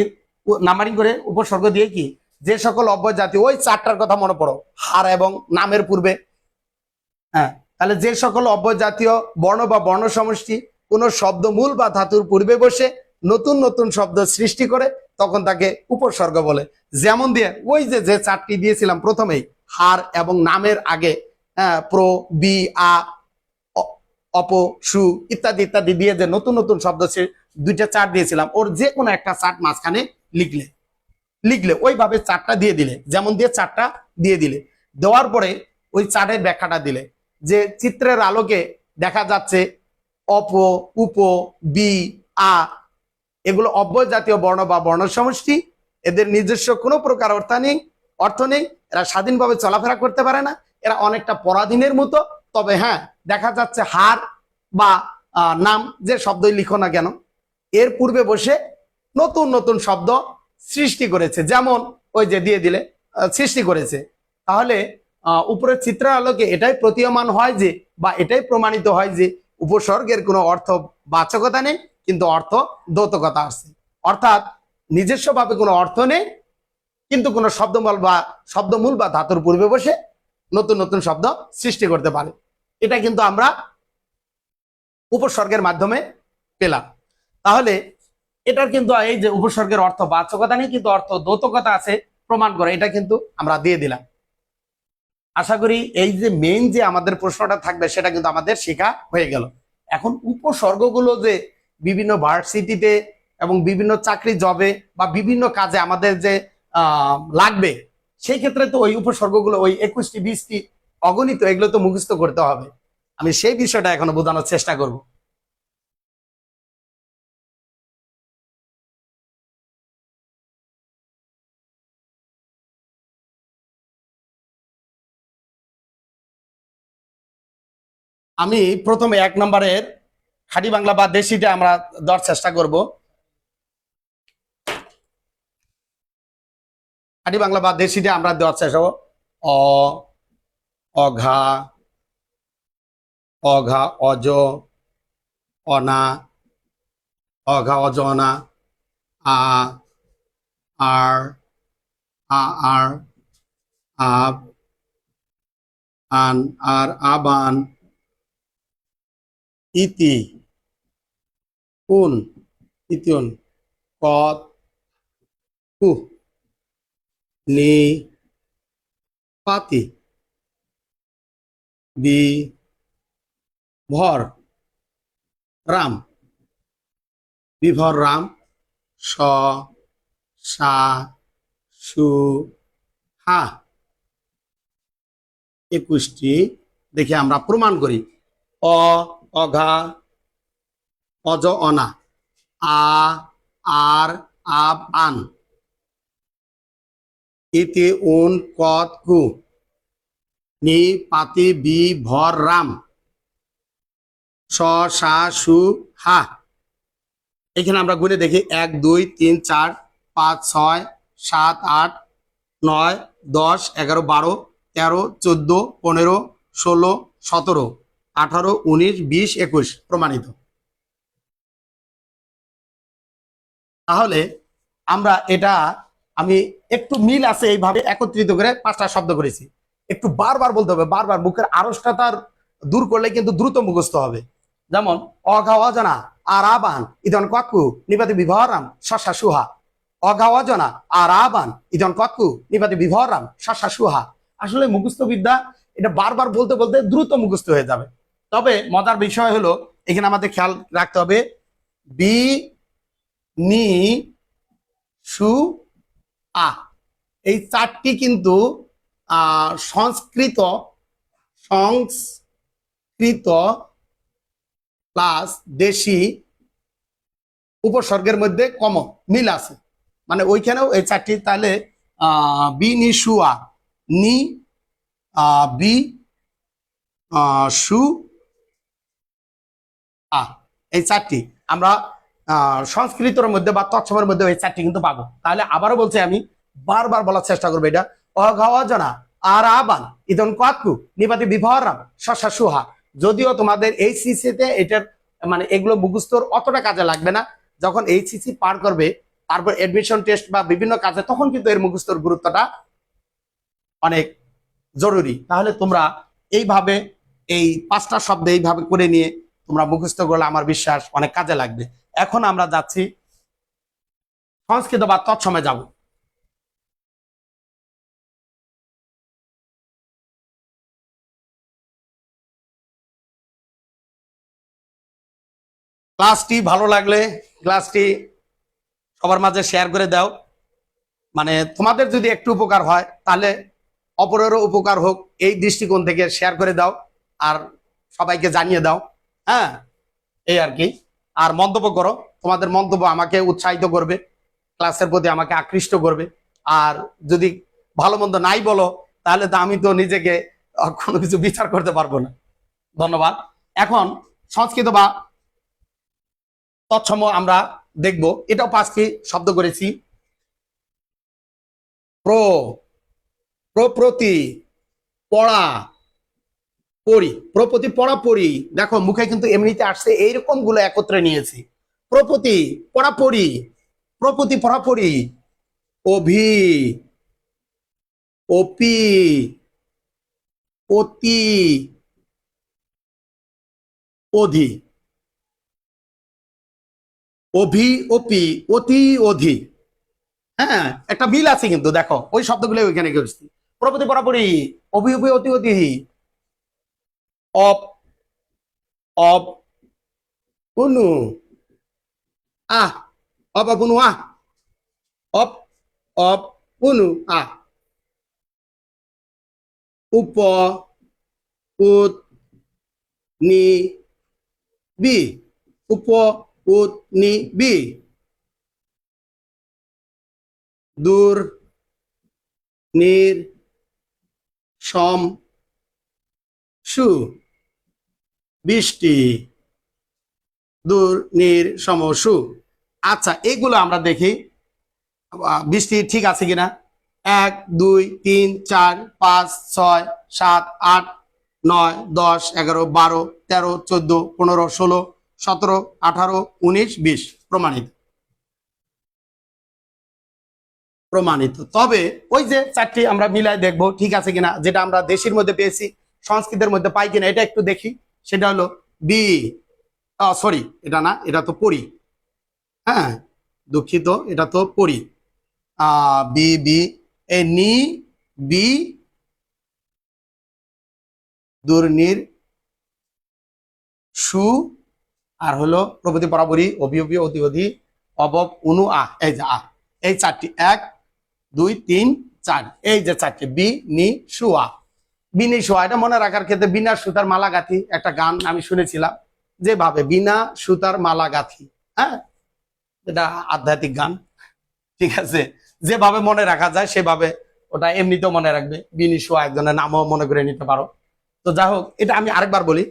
নাম্বারিং করে উপসর্গ দিয়ে কি, যে সকল অব্যয় জাতীয়, ওই চারটার কথা মনে পড়ো, হার এবং নামের পূর্বে, হ্যাঁ, তাহলে যে সকল অব্যয় জাতীয় বর্ণ বা বর্ণ সমষ্টি কোন শব্দ মূল বা ধাতুর পূর্বে বসে নতুন নতুন শব্দ সৃষ্টি করে, তখন তাকে উপসর্গ বলে। যেমন দিয়ে ওই যে চারটি দিয়েছিলাম প্রথমেই, হার এবং নামের আগে প্র, বি, আ, অপ, সু ইত্যাদি ইত্যাদি দিয়ে যে নতুন নতুন শব্দ দুইটা চার্ট দিয়েছিলাম, ওর যে কোনো একটা চার্ট মাঝখানে লিখলে ওইভাবে চারটা দিয়ে দিলে, যেমন দিয়ে চারটা দিয়ে দিলে, দেওয়ার পরে ওই চার্টের ব্যাখ্যাটা দিলে যে চিত্রের আলোকে দেখা যাচ্ছে অপ, উপ, বি, আ এগুলো অব্যয় জাতীয় বর্ণ বা বর্ণ সমষ্টি, এদের নিজস্ব কোনো প্রকার অর্থ নেই, এরা স্বাধীনভাবে চলাফেরা করতে পারে না, এরা অনেকটা পরাধীনের মতো। তবে হ্যাঁ, দেখা যাচ্ছে হার বা নাম যে শব্দই লিখো না কেন, এর পূর্বে বসে নতুন নতুন শব্দ সৃষ্টি করেছে, যেমন ওই যে দিয়ে দিলে সৃষ্টি করেছে। তাহলে উপরের চিত্রের আলোকে এটাই প্রতীয়মান হয় যে, বা এটাই প্রমাণিত হয় যে উপসর্গের কোনো অর্থ বাচকতা নেই কিন্তু অর্থ দ্যোতকতা আছে। অর্থাৎ নিজস্বভাবে কোনো অর্থ নেই কিন্তু কোনো শব্দমূল বা ধাতুর পূর্বে বসে নতুন নতুন শব্দ সৃষ্টি করতে পারে। এটা কিন্তু আমরা উপসর্গের মাধ্যমে পেলাম। তাহলে এটার কিন্তু এই যে উপসর্গের অর্থ বাচকতা নেই কিন্তু অর্থ দ্যোতকতা আছে, প্রমাণ করে, এটা কিন্তু আমরা দিয়ে দিলাম। আশা করি এই যে মেইন যে আমাদের প্রশ্নটা থাকবে সেটা কিন্তু আমাদের শেখা হয়ে গেল। এখন উপসর্গগুলো যে বিভিন্ন ভার্সিটিতে এবং বিভিন্ন চাকরি জবে বা বিভিন্ন কাজে আমাদের যে লাগবে, সেই ক্ষেত্রে তো ওই উপসর্গগুলো ওই 21টি 20টি অগণিত, এগুলো তো মুখস্থ করতে হবে। আমি সেই বিষয়টা এখনো বোঝানোর চেষ্টা করব। আমি প্রথমে 1 নম্বরের খাঁটি বাংলা বা দেশিটা আমরা দেওয়ার চেষ্টা করব। খাঁটি বাংলা বা দেশিটা আমরা দেওয়ার চেষ্টা করব। অ, অঘা, অজ, অনা, অঘা অজ অনা, আ, আর, আর, আব, আন, আর, আবান, ইতি, উন, ইতিউন, কত, কু, নি, পাতি, বি, ভর, রাম, বিভর রাম, স, সা, সু, হা। 21টি দেখে আমরা প্রমাণ করি। অ, অঘা, অজ অনা, আ, আর, আব, আন, ইতি উন কত কু নি পাতি বি ভর রাম স সা সু হা। এখানে আমরা গুনে দেখি 1 2 3 4 5 6 7 8 9 10 11 12 13 14 15 16 17 18 19 20 21 প্রমাণিত। তাহলে আমরা এটা আমি একটু মিল আছে এইভাবে একত্রিত করে 5টা শব্দ করেছি। একটু বারবার বলতে হবে, বারবার মুখের আড়ষ্টতা তার দূর করলে কিন্তু দ্রুত মুখস্থ হবে। যেমন অঘা অজনা আর আবান ইদন কতকু নিপাতি বিভরাম শশা সুহা। অঘা অজনা আর আবান ইদন কতকু নিপাতি বিভরাম শশা সুহা। আসলে মুখস্থ বিদ্যা এটা বারবার বলতে বলতে দ্রুত মুখস্থ হয়ে যাবে। তবে মজার বিষয় হলো এখানে আমাদের খেয়াল রাখতে হবে বি নি সু আ এই 4টি কিন্তু সংস্কৃত সংস্কৃত প্লাস দেশি উপসর্গের মধ্যে কমন মিল আছে, মানে ওইখানেও এই 4টি। তাহলে বি নি সু আ নি বি সু আ এই 4টি আমরা সংস্কৃতের মধ্যে বা তৎসমের মধ্যে এই 4টি কিন্তু পাবো। তাহলে আবারও বলছি, আমি বারবার বলার চেষ্টা করবো এটা অঘাওয়াজনা আর আবান ইদন কাতকু নিপাতি বিভরাম শশা সুহা। যদিও তোমাদের এই সিসিতে এটার মানে এগুলো মুখস্থর অতটা কাজে লাগবে না, যখন এই সিসি পার করবে তারপর এডমিশন টেস্ট বা বিভিন্ন কাজে তখন কিন্তু এর মুখস্থর গুরুত্বটা অনেক জরুরি। তাহলে তোমরা এইভাবে এই 5টা শব্দ এইভাবে করে নিয়ে তোমরা মুখস্থ করলে আমার বিশ্বাস অনেক কাজে লাগবে। এখন আমরা যাচ্ছি সংস্কৃত বা তৎসমে যাব। ক্লাসটি ভালো লাগলে ক্লাসটি সবার মাঝে শেয়ার করে দাও। মানে তোমাদের যদি একটু উপকার হয় তাহলে অপরেরও উপকার হোক এই দৃষ্টিকোণ থেকে শেয়ার করে দাও আর সবাইকে জানিয়ে দাও। হ্যাঁ, এই আর কি। আর মন্তব্য করো, তোমাদের মন্তব্য আমাকে উৎসাহিত করবে, ক্লাসের প্রতি আমাকে আকৃষ্ট করবে। আর যদি ভালো মন্দ নাই বলো তাহলে তো আমি তো নিজেকে কোনো কিছু বিচার করতে পারবো না। ধন্যবাদ। এখন সংস্কৃত বা তৎসম আমরা দেখব। এটাও 5টি শব্দ করেছি। প্র প্রতি পড়া পড়ি, প্রপতি পড়া পড়ি। দেখো মুখে কিন্তু এমনিতে আসছে, এইরকম গুলো একত্রে নিয়েছি। প্রপতি পড়া পড়ি, প্রপতি পড়া পড়ি। অভি অপি অতি অধি, অভি অপি অতি অধি। হ্যাঁ, একটা মিল আছে কিন্তু দেখো ওই শব্দগুলো ওইখানে করেছি। প্রপতি পড়া পড়ি, অভি অপি অতি অধি। অপ অপ পুনু আহ অপ পুনু আহ অপ অপ পুনু আহ। উপ উত নি বি, উপ উত নি বি। দূর নির সম সু বৃষ্টি, দূর নির সমসু। আচ্ছা, এগুলো আমরা দেখি বৃষ্টি ঠিক আছে কিনা। 1 2 3 4 5 6 7 8 9 10 11 12 13 14 15 16 17 18 19 20 প্রমাণিত প্রমাণিত। তবে ওই যে 4টি আমরা মিলাই দেখবো ঠিক আছে কিনা, যেটা আমরা দেশের মধ্যে পেয়েছি সংস্কৃতের মধ্যে পাই কিনা এটা একটু দেখি। সেটা হলো বি, সরি এটা না, এটা তো পড়ি। হ্যাঁ, দুঃখিত, এটা তো পড়ি। বি বি এ নি বি দুর্নির সু আর হলো প্রভৃতি বরাবরই অভি অভি অতি অধি অবব উনু আহ। এই যে আহ, এই 4টি 1 2 3 4, এই যে 4টি বি নি সু আ। বিনি সু, এটা মনে রাখার ক্ষেত্রে বিনা সুতার মালা গাঁথি একটা গান আমি শুনেছিলাম, যেভাবে বিনা সুতার মালা গাঁথি। হ্যাঁ, এটা আধ্যাত্মিক গান, ঠিক আছে। যেভাবে মনে রাখা যায় সেভাবে ওটা এমনিতেও মনে রাখবে, বিনিশু একজনের নামও মনে করে নিতে পারো। তো যাই হোক, এটা আমি আরেকবার বলি,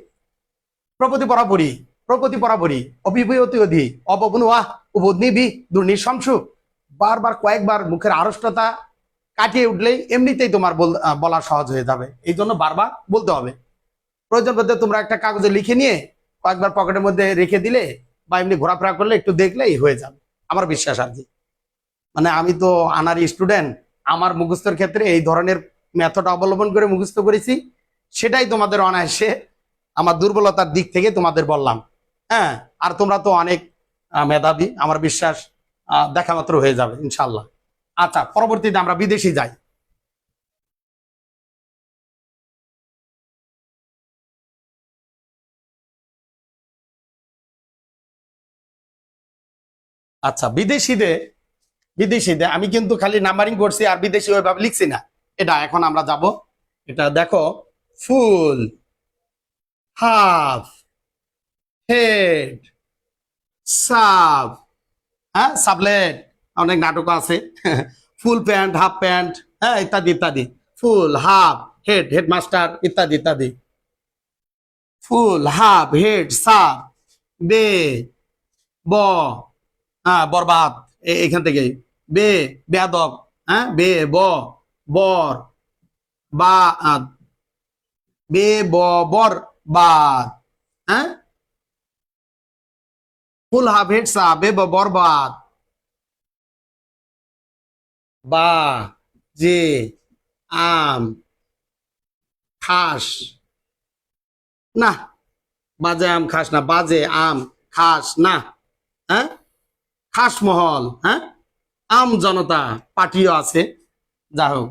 প্রপতি পরাপরি, প্রপতি পরাপরি, অভিভূতি অধি, অবগুণ ওয়াহ, উবুদ্নিবি, দুর্নিঃশংসু, বারবার কয়েকবার মুখের আড়ষ্টতা কাটিয়ে উঠলেই এমনিতেই তোমার বলা সহজ হয়ে যাবে। এই জন্য বারবার বলতে হবে। প্রয়োজন পড়তে তোমরা একটা কাগজে লিখে নিয়ে কয়েকবার পকেটের মধ্যে রেখে দিলে বা এমনি ঘোরাফেরা করলে একটু দেখলেই হয়ে যাবে, আমার বিশ্বাস আর কি। মানে আমি তো আনারি স্টুডেন্ট, আমার মুখস্থের ক্ষেত্রে এই ধরনের মেথড অবলম্বন করে মুখস্থ করেছি, সেটাই তোমাদের অনায়াসে আমার দুর্বলতার দিক থেকে তোমাদের বললাম। হ্যাঁ, আর তোমরা তো অনেক মেধাবী, আমার বিশ্বাস দেখা মাত্র হয়ে যাবে ইনশাল্লাহ। আচ্ছা, পরবর্তীতে আমরা বিদেশি যাই। আচ্ছা, বিদেশিতে আমি কিন্তু খালি নাম্বারিং করছি আর বিদেশি ওইভাবে লিখছি না। এটা এখন আমরা যাব, এটা দেখো, ফুল, হাফ, হেড, সাব, হ্যাঁ সাবলেট, অনেক নাটক আছে ফুল প্যান্ট, হাফ প্যান্ট, হ্যাঁ ইত্যাদি ইত্যাদি, ফুল, হাফ, হেড, হেডমাস্টার ইত্যাদি ইত্যাদি, ফুল, হাফ, হেড, সাব, বে, ব, হ্যাঁ বরবাদ, এখান থেকে বে, বেয়াদব, হ্যাঁ বে, ব, বর, বা, বে, ব, বর, বাদ, হ্যাঁ ফুল, হাফ, হেড, সাব, বে, ব, বরবাদ, বা, যে, আম, খাস, না, বাজে আম খাস না, বাজে আম খাস না, হ্যাঁ খাসমহল, হ্যাঁ আম জনতা পার্টিও আছে, যা হোক,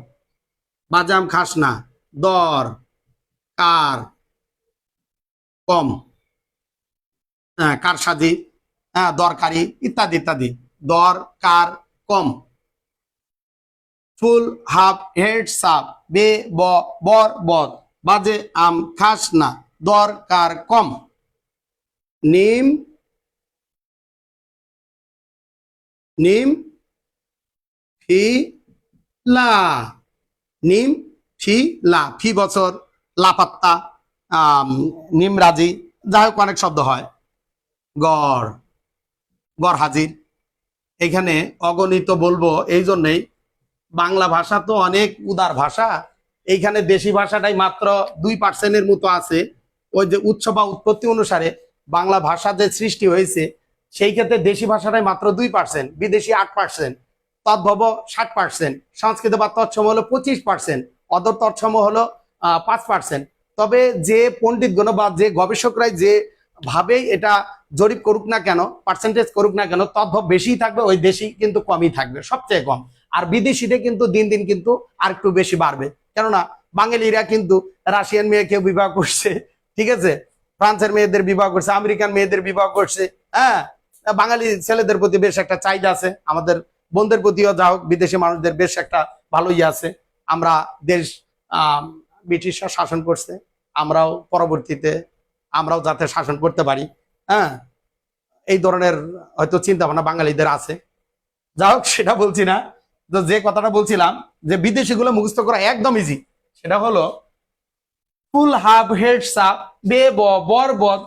বাজে আম খাস না, দর, কার, কম, হ্যাঁ কারসাজি, হ্যাঁ দরকারি ইত্যাদি ইত্যাদি, দর, কার, কম, ফুল, হাফ, হেড, সাপ, বে, ব, বর, বদ, বাজে আম খাস না, দরকার কম, নিম, নিম, ফি, লা, নিম, ফি, লা, ফি বছর, লাপাত্তা, নিমরাজি, যাই হোক অনেক শব্দ হয়, গড়, গড় হাজির। এখানে অগণিত বলবো এই জন্যেই, বাংলা ভাষা তো অনেক উদার ভাষা, এইখানে দেশি ভাষাটাই মাত্র 2% মতো আছে। ওই যে উৎস বা উৎপত্তি অনুসারে বাংলা ভাষা যে সৃষ্টি হয়েছে, সেই ক্ষেত্রে দেশি ভাষাটাই মাত্র 2%, বিদেশি 8%, তদ্ভব 60%, সংস্কৃত বা তৎসম হলো 25%, অদর তৎসম হলো 5%। তবে যে পণ্ডিতগণ বা যে গবেষকরাই যে ভাবেই এটা জরিপ করুক না কেন, পার্সেন্টেজ করুক না কেন, তদ্ভব বেশিই থাকবে, ওই দেশি কিন্তু কমই থাকবে, সবচেয়ে কম। আর বিদেশিতে কিন্তু দিন দিন কিন্তু আর একটু বেশি বাড়বে, কেননা বাঙালিরা কিন্তু রাশিয়ান মেয়েকে বিবাহ করছে, ঠিক আছে, ফ্রান্সের মেয়েদের বিবাহ করছে, আমেরিকান মেয়েদের বিবাহ করছে, হ্যাঁ বাঙালি ছেলেদের প্রতি বেশ একটা চাহিদা আছে, আমাদের বোনদের প্রতিও যা হোক বিদেশি মানুষদের বেশ একটা ভালোই আছে। আমরা দেশ ব্রিটিশরা শাসন করছে, আমরাও পরবর্তীতে আমরাও যাতে শাসন করতে পারি, হ্যাঁ এই ধরনের হয়তো চিন্তা ভাবনা বাঙালিদের আছে। যা হোক, সেটা বলছি না। তো যে কথাটা বলছিলাম যে বিদেশি গুলো মুখস্থ করা একদম ইজি, সেটা হলো ফুল, হাফ, হেড, সাপ, বে, ব, বর, বদ,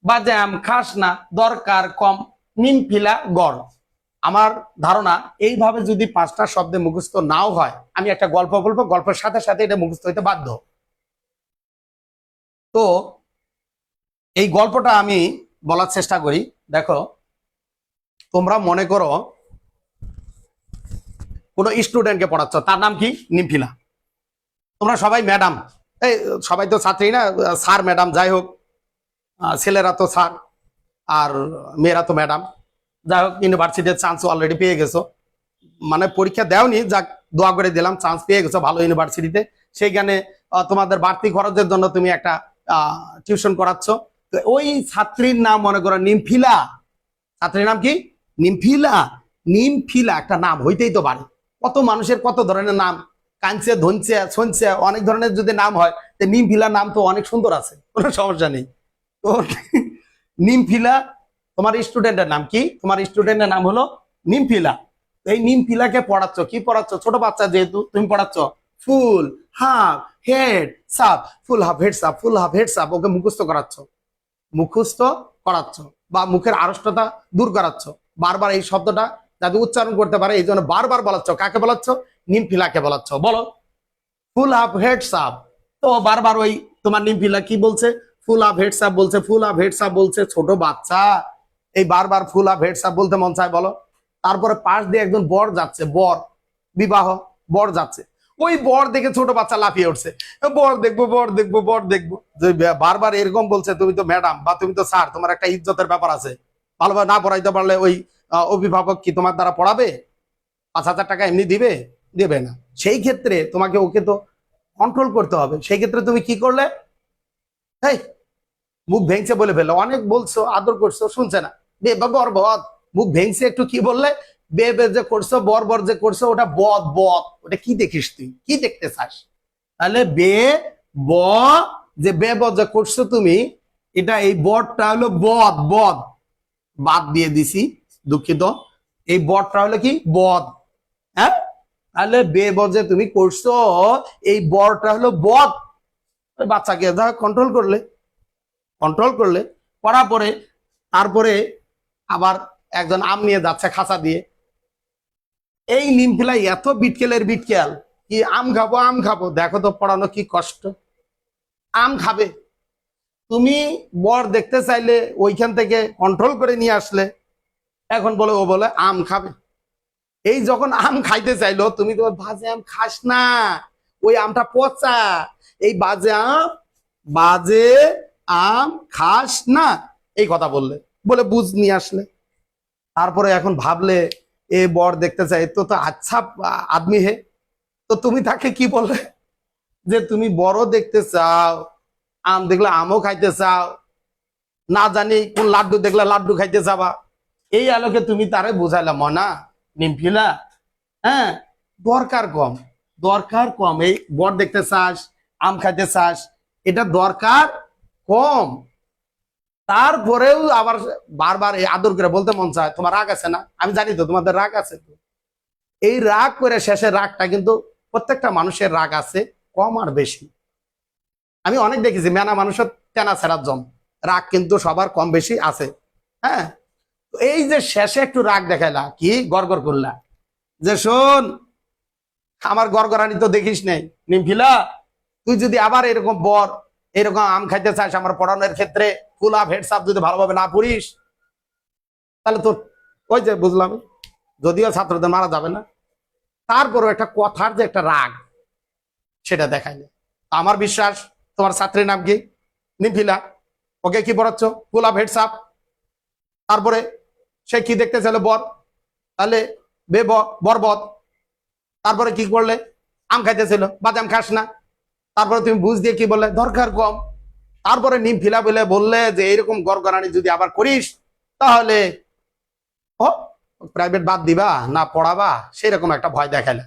বাজাম খাস না, দরকার কম, নিম, ফিলা, গড়। আমার ধারণা এইভাবে যদি 5টা শব্দে মুখস্থ নাও হয়, আমি একটা গল্প বলবো, গল্পের সাথে সাথে এটা মুখস্থ হইতে বাধ্য। তো এই গল্পটা আমি বলার চেষ্টা করি। দেখো, তোমরা মনে করো কোনো স্টুডেন্টকে পড়াচ্ছ, তার নাম কি নিমফিলা, তোমরা সবাই ম্যাডাম, এই সবাই তো ছাত্রী না, স্যার ম্যাডাম যাই হোক, ছেলেরা তো স্যার আর মেয়েরা তো ম্যাডাম, যাই হোক ইউনিভার্সিটির চান্স অলরেডি পেয়ে গেছো, মানে পরীক্ষা দেওনি, যাক দোয়া করে দিলাম, চান্স পেয়ে গেছো ভালো ইউনিভার্সিটিতে, সেইখানে তোমাদের বাড়তি খরচের জন্য তুমি একটা টিউশন করাচ্ছ। তো ওই ছাত্রীর নাম মনে করো নিমফিলা, ছাত্রীর নাম কি নিমফিলা, নিমফিলা একটা নাম হইতেই তো পারে, কত মানুষের কত ধরনের নাম, কাঞ্চে, ধনচে, সনচে, অনেক ধরনের যদি নাম হয়, তো নিমফিলা নাম তো অনেক সুন্দর আছে, কোনো সমস্যা নেই। তো নিমফিলা, তোমার স্টুডেন্টের নাম কি, তোমার স্টুডেন্টের নাম হলো নিমফিলা। এই নিম পিলাকে পড়াচ্ছ, কি পড়াচ্ছ? ছোট বাচ্চা যেহেতু তুমি পড়াচ্ছ ফুল হাফ হেড সাপ, ফুল হাফ হেড সাপ, ফুল হাফ হেড সাপ, ওকে মুখস্থ করাচ্ছ, মুখস্থ করাচ্ছ বা মুখের আড়ষ্টতা দূর করাচ্ছ, বারবার এই শব্দটা যাতে উচ্চারণ করতে পারে এই জন্য বারবার বলাচ্ছ। কাকে বলাচ্ছ? নিমফিলাকে বলাচ্ছ। বলো ফুল হাফ হেড সাপ। তো বারবার ওই তোমার নিমফিলা কি বলছে? ফুল হাফ হেড সাপ বলছে, ফুল হাফ হেড সাপ বলছে। ছোট বাচ্চা এই বারবার ফুল হাফ হেড সাপ বলতে মন চায়, বলো। তারপরে পাশ দিয়ে একজন বর যাচ্ছে, বর, বিবাহ, বর যাচ্ছে, ওই বর দেখে ছোট বাচ্চা লাফিয়ে উঠছে, বর দেখবো বর দেখবো বর দেখবো। যে বারবার এরকম বলছে, তুমি তো ম্যাডাম বা তুমি তো স্যার, তোমার একটা ইজ্জতের ব্যাপার আছে, ভালোভাবে না পড়াইতে পারলে ওই অভিভাবক কি তোমার দ্বারা পড়াবে? 5,000 টাকা এমনি দিবে? দেবে না। সেই ক্ষেত্রে তোমাকে ওকে তো কন্ট্রোল করতে হবে। সেই ক্ষেত্রে তুমি কি করলে? এই মুখ ভেঙছে বলে ফেললো, অনেক বলছো আদর করছো, শুনছে না, বে বা বর বদ, মুখ ভেঙছে একটু, কি বললে? বে বে যে করছো, বর বর যে করছো, ওটা বদ বদ। ওটা কি দেখিস তুই, কি দেখতে চাস? তাহলে বে ব, যে বে ব যে করছো তুমি, এটা এই বদটা হলো বদ, বদ বাদ দিয়ে দিছি, দুঃখিত। এই বদটা হলো কি? বদ। হ্যাঁ, তাহলে বে ব যে তুমি করছো, এই বরটা হলো বদ। বাচ্চাকে কন্ট্রোল করলে, কন্ট্রোল করলে, করার পরে তারপরে আবার একজন আম নিয়ে যাচ্ছে খাঁচা দিয়ে। এই নিমফিলাই এত বিটকেলের বিটকেল, কি আম খাবো আম খাবো। দেখো তো পড়ানো কি কষ্ট। আম খাবে, তুমি বর দেখতে চাইলে ওইখান থেকে কন্ট্রোল করে নিয়ে আসলে, এখন বলে ও বলে আম খাবে। এই যখন আম খাইতে চাইলো, তুমি তো বাজে আম খাস না, ওই আমটা পচা, এই বাজে আম, বাজে আম খাস না, এই কথা বললে, বলে বুঝ নিয়ে আসলে। তারপরে এখন ভাবলে এ বর দেখতে চাই তো তো আচ্ছা আদমি হে, তো তুমি তাকে কি বললে? যে তুমি বড় দেখতে চাও, আম দেখলে আমও খাইতে চাও, না জানি কোন লাড্ডু দেখলে লাড্ডু খাইতে যাবা। এই আলোকে তুমি তারে বুঝাইলাম, মনা নিমফিলা, হ্যাঁ দরকার কম, দরকার কম। এই বর দেখতে চাস, আম খাইতে চাস, এটা দরকার কম। তারপরেও আবার বারবার এই আদর করে বলতে মন চায়, তোমার রাগ আছে না? আমি জানি তো তোমাদের রাগ আছে। তো এই রাগ করে শেষের রাগটা কিন্তু, প্রত্যেকটা মানুষের রাগ আছে, কম আর বেশি। আমি অনেক দেখেছি মেনা মানুষের তেনা ছেড়ার জম, রাগ কিন্তু সবার কম বেশি আছে। হ্যাঁ, তো এই যে শেষে একটু রাগ দেখাইলা, কি গড়গড় করলা, যে শোন আমার গড়গড়ানি তো দেখিস নাই নিমফিলা, তুই যদি আবার এরকম বর এরকম আম খাইতে চাস আমার পড়ানোর ক্ষেত্রে, ফুল আপ হেড সাপ যদি ভালোভাবে না পড়িস, তাহলে তো ওই যে বুঝলাম, যদিও ছাত্রদের মারা যাবে না, তারপরও একটা কথার যে একটা রাগ, সেটা দেখাইলে। আমার বিশ্বাস তোমার ছাত্রীর নাম কি? নিমফিলা। ওকে কি পড়াচ্ছ? ফুল আপ হেড সাপ। তারপরে সে কি দেখতে চাইলো? বর। তাহলে বে বরবদ। তারপরে কি করলে? আম খাইতেছিল, বাদাম খাস না। তারপরে তুমি বুঝ দিয়ে কি বললে? দরকার কম। তারপরে নিমফিলা বলে বললে যে এইরকম গড়গড়ানি যদি আবার করিস, তাহলে ও প্রাইভেট বাদ দিবা না পড়াবা, সেরকম একটা ভয় দেখালে,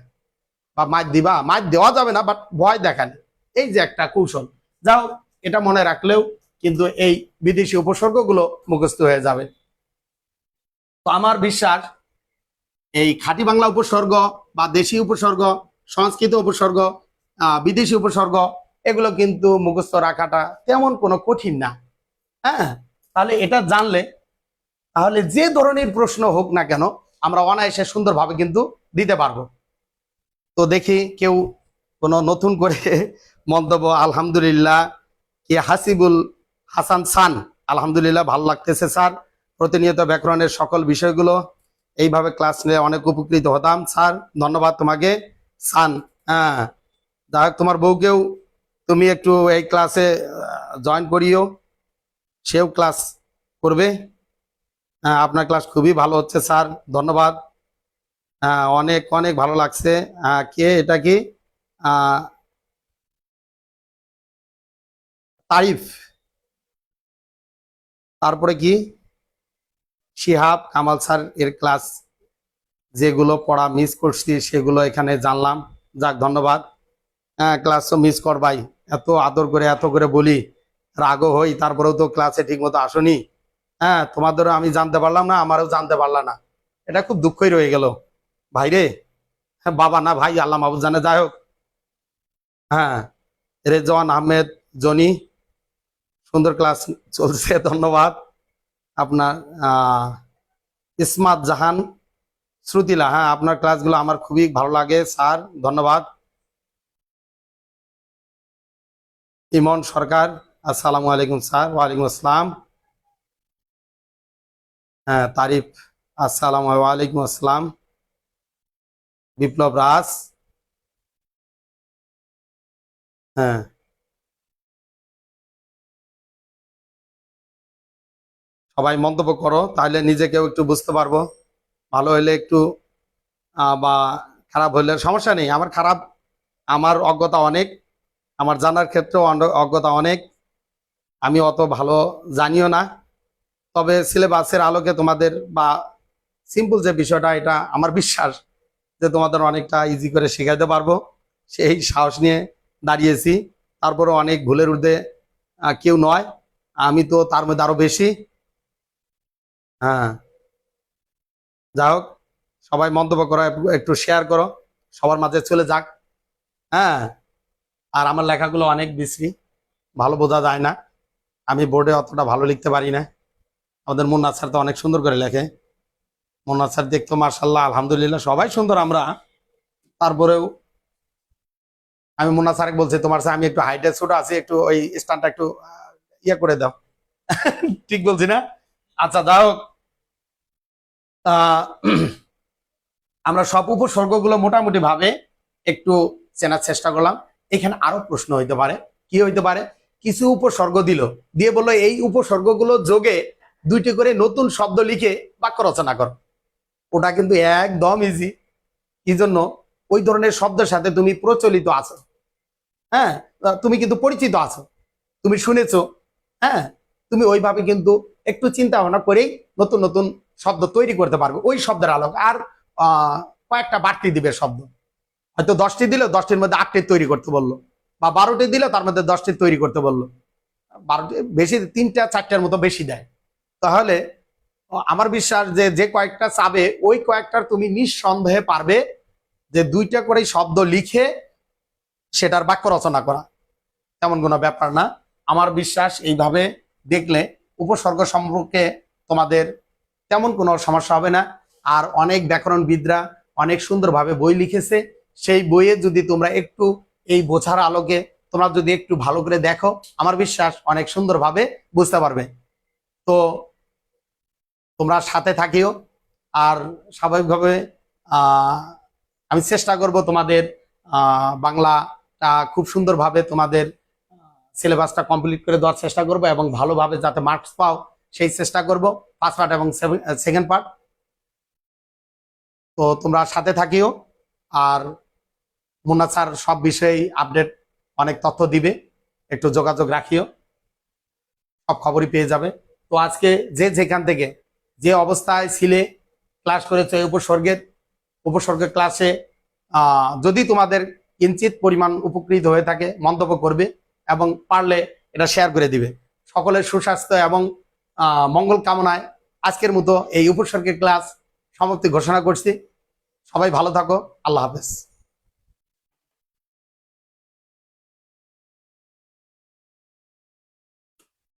বা মাইর দিবা, মাইর দেওয়া যাবে না, বাট ভয় দেখালে। এই যে একটা কৌশল, যাও এটা মনে রাখলেও কিন্তু এই বিদেশি উপসর্গগুলো মুখস্থ হয়ে যাবে। তো আমার বিশ্বাস এই খাঁটি বাংলা উপসর্গ বা দেশি উপসর্গ, সংস্কৃত উপসর্গ, বিদেশি উপসর্গ, এগুলো কিন্তু মুখস্থ রাখাটা তেমন কোনো কঠিন না। হ্যাঁ, তাহলে এটা জানলে, তাহলে যে ধরনের প্রশ্ন হোক না কেন আমরা অনায়াসে সুন্দরভাবে কিন্তু দিতে পারবো। তো দেখি কেউ কোনো নতুন করে মন্তব্য। আলহামদুলিল্লাহ, কি হাসিবুল হাসান সান, আলহামদুলিল্লাহ ভালো লাগতেছে স্যার, প্রতিনিয়ত ব্যাকরণের সকল বিষয়গুলো এইভাবে ক্লাস নিয়ে অনেক উপকৃত হতাম স্যার, ধন্যবাদ তোমাকে সান। হ্যাঁ, যাই হোক তোমার বউকেও তুমি একটু এই ক্লাসে জয়েন করিও, সেও ক্লাস করবে। হ্যাঁ, আপনার ক্লাস খুবই ভালো হচ্ছে স্যার, ধন্যবাদ। হ্যাঁ, অনেক অনেক ভালো লাগছে। কে এটা? কি তারিফ, তারপরে কি শিহাব কামাল স্যার এর ক্লাস, যেগুলো পড়া মিস করছি সেগুলো এখানে জানলাম, যাক ধন্যবাদ। হ্যাঁ, ক্লাস তো মিস করবাই, এত আদর করে এত করে বলি, রাগও হই, তারপরেও তো ক্লাসে ঠিক মতো আসনি। হ্যাঁ, তোমাদেরও আমি জানতে পারলাম না, আমারও জানতে পারলাম না, এটা খুব দুঃখই রয়ে গেল। ভাই রে, হ্যাঁ বাবা না ভাই, আল্লাহ মাহবুব জানে, যাই হোক। হ্যাঁ, রেজওয়ান আহমেদ জনি, সুন্দর ক্লাস চলছে, ধন্যবাদ। আপনার ইসমাত জাহান শ্রুতিলা, হ্যাঁ আপনার ক্লাসগুলো আমার খুবই ভালো লাগে স্যার, ধন্যবাদ। ইমন সরকার, আসসালামু আলাইকুম স্যার। ওয়ালাইকুম আসসালাম। হ্যাঁ তারিফ, আসসালামু আলাইকুম আসসালাম। বিপ্লব রাজ, হ্যাঁ সবাই মন্তব্য করো, তাহলে নিজেকেও একটু বুঝতে পারবো। ভালো হলে একটু বা খারাপ হলে সমস্যা নেই। আমার খারাপ, আমার অজ্ঞতা অনেক, আমার জানার ক্ষেত্রেও অজ্ঞতা অনেক, আমি অত ভালো জানিও না। তবে সিলেবাসের আলোকে তোমাদের বা সিম্পল যে বিষয়টা, এটা আমার বিশ্বাস যে তোমাদের অনেকটা ইজি করে শেখাইতে পারবো, সেই সাহস নিয়ে দাঁড়িয়েছি। তারপরে অনেক ভুলের ঊর্ধ্বে কেউ নয়, আমি তো তার মধ্যে আরো বেশি। হ্যাঁ যাই হোক, সবাই মন্তব্য করো, একটু শেয়ার করো, সবার মাঝে চলে যাক। হ্যাঁ, আর আমার লেখাগুলো অনেক বিশ্রী, ভালো বোঝা যায় না, আমি বোর্ডে অতটা ভালো লিখতে পারি না। আমাদের মুন্না স্যার তো অনেক সুন্দর করে লেখে, মুন্না স্যার দেখতো মার্শাল্লাহ আলহামদুলিল্লাহ সবাই সুন্দর আমরা। তারপরেও আমি মুন্না স্যারকে বলছি, তোমার স্যার আমি একটু হাইটে ছোট আছি, একটু ওই স্ট্যান্ডটা একটু ইয়ে করে দাও। ঠিক বলছি না? আচ্ছা যাই হোক, আহ, আমরা সব উপসর্গগুলো মোটামুটি ভাবে একটু চেনার চেষ্টা করলাম। এখানে আরো প্রশ্ন হইতে পারে, কি হইতে পারে, কিছু উপসর্গ দিল, দিয়ে বললো এই উপসর্গগুলো যোগে দুইটি করে নতুন শব্দ লিখে বাক্য রচনা করো। ওটা কিন্তু একদম ইজি। কি জন্য? ওই ধরনের শব্দের সাথে তুমি প্রচলিত আছো, হ্যাঁ তুমি কিন্তু পরিচিত আছো, তুমি শুনেছো, হ্যাঁ তুমি ওইভাবে কিন্তু একটু চিন্তা ভাবনা করেই নতুন নতুন শব্দ তৈরি করতে পারবে ওই শব্দের আলোক। আর কয়েকটা বাড়তি দিবে শব্দ, হয়তো 10টি দিলে 10টির মধ্যে 8টি তৈরি করতে বললো, বা 12টি দিলে তার মধ্যে 10টি তৈরি করতে বললো, 12টি বেশি, 3টা 4টার মতো বেশি দেয়। তাহলে আমার বিশ্বাস যে যে কয়েকটা চাবে ওই কয়েকটার তুমি নিঃসন্দেহে পারবে যে 2টা করে শব্দ লিখে সেটার বাক্য রচনা করা, তেমন কোনো ব্যাপার না। আমার বিশ্বাস এইভাবে দেখলে উপসর্গ সম্পর্কে তোমাদের তেমন কোনো সমস্যা হবে না। আর অনেক ব্যাকরণবিদরা অনেক সুন্দরভাবে বই লিখেছে, সেই বইয়ে যদি তোমরা একটু এই বোঝার আলোকে তোমরা যদি একটু ভালো করে দেখো, আমার বিশ্বাস অনেক সুন্দরভাবে বুঝতে পারবে। তো তোমরা সাথে থাকিও। আর স্বাভাবিকভাবে আমি চেষ্টা করব তোমাদের বাংলাটা খুব সুন্দরভাবে তোমাদের সিলেবাসটা কমপ্লিট করে দেওয়ার চেষ্টা করব, এবং ভালোভাবে যাতে মার্কস পাও সেই চেষ্টা করব, ফার্স্ট পার্ট এবং সেকেন্ড পার্ট। তো তোমরা সাথে থাকিও। আর মুন্না স্যার সব বিষয়েই আপডেট, অনেক তথ্য দিবে, একটু যোগাযোগ রাখিও, সব খবরই পেয়ে যাবে। তো আজকে যে যেখান থেকে যে অবস্থায় ছিলে ক্লাস করেছে উপসর্গের ক্লাসে যদি তোমাদের কিঞ্চিত পরিমাণ উপকৃত হয়ে থাকে মন্তব্য করবে, এবং পারলে এটা শেয়ার করে দিবে। সকলের সুস্বাস্থ্য এবং মঙ্গল কামনায় আজকের মতো এই উপসর্গের ক্লাস সমাপ্তি ঘোষণা করছি। সবাই ভালো থাকো, আল্লাহ হাফেজ।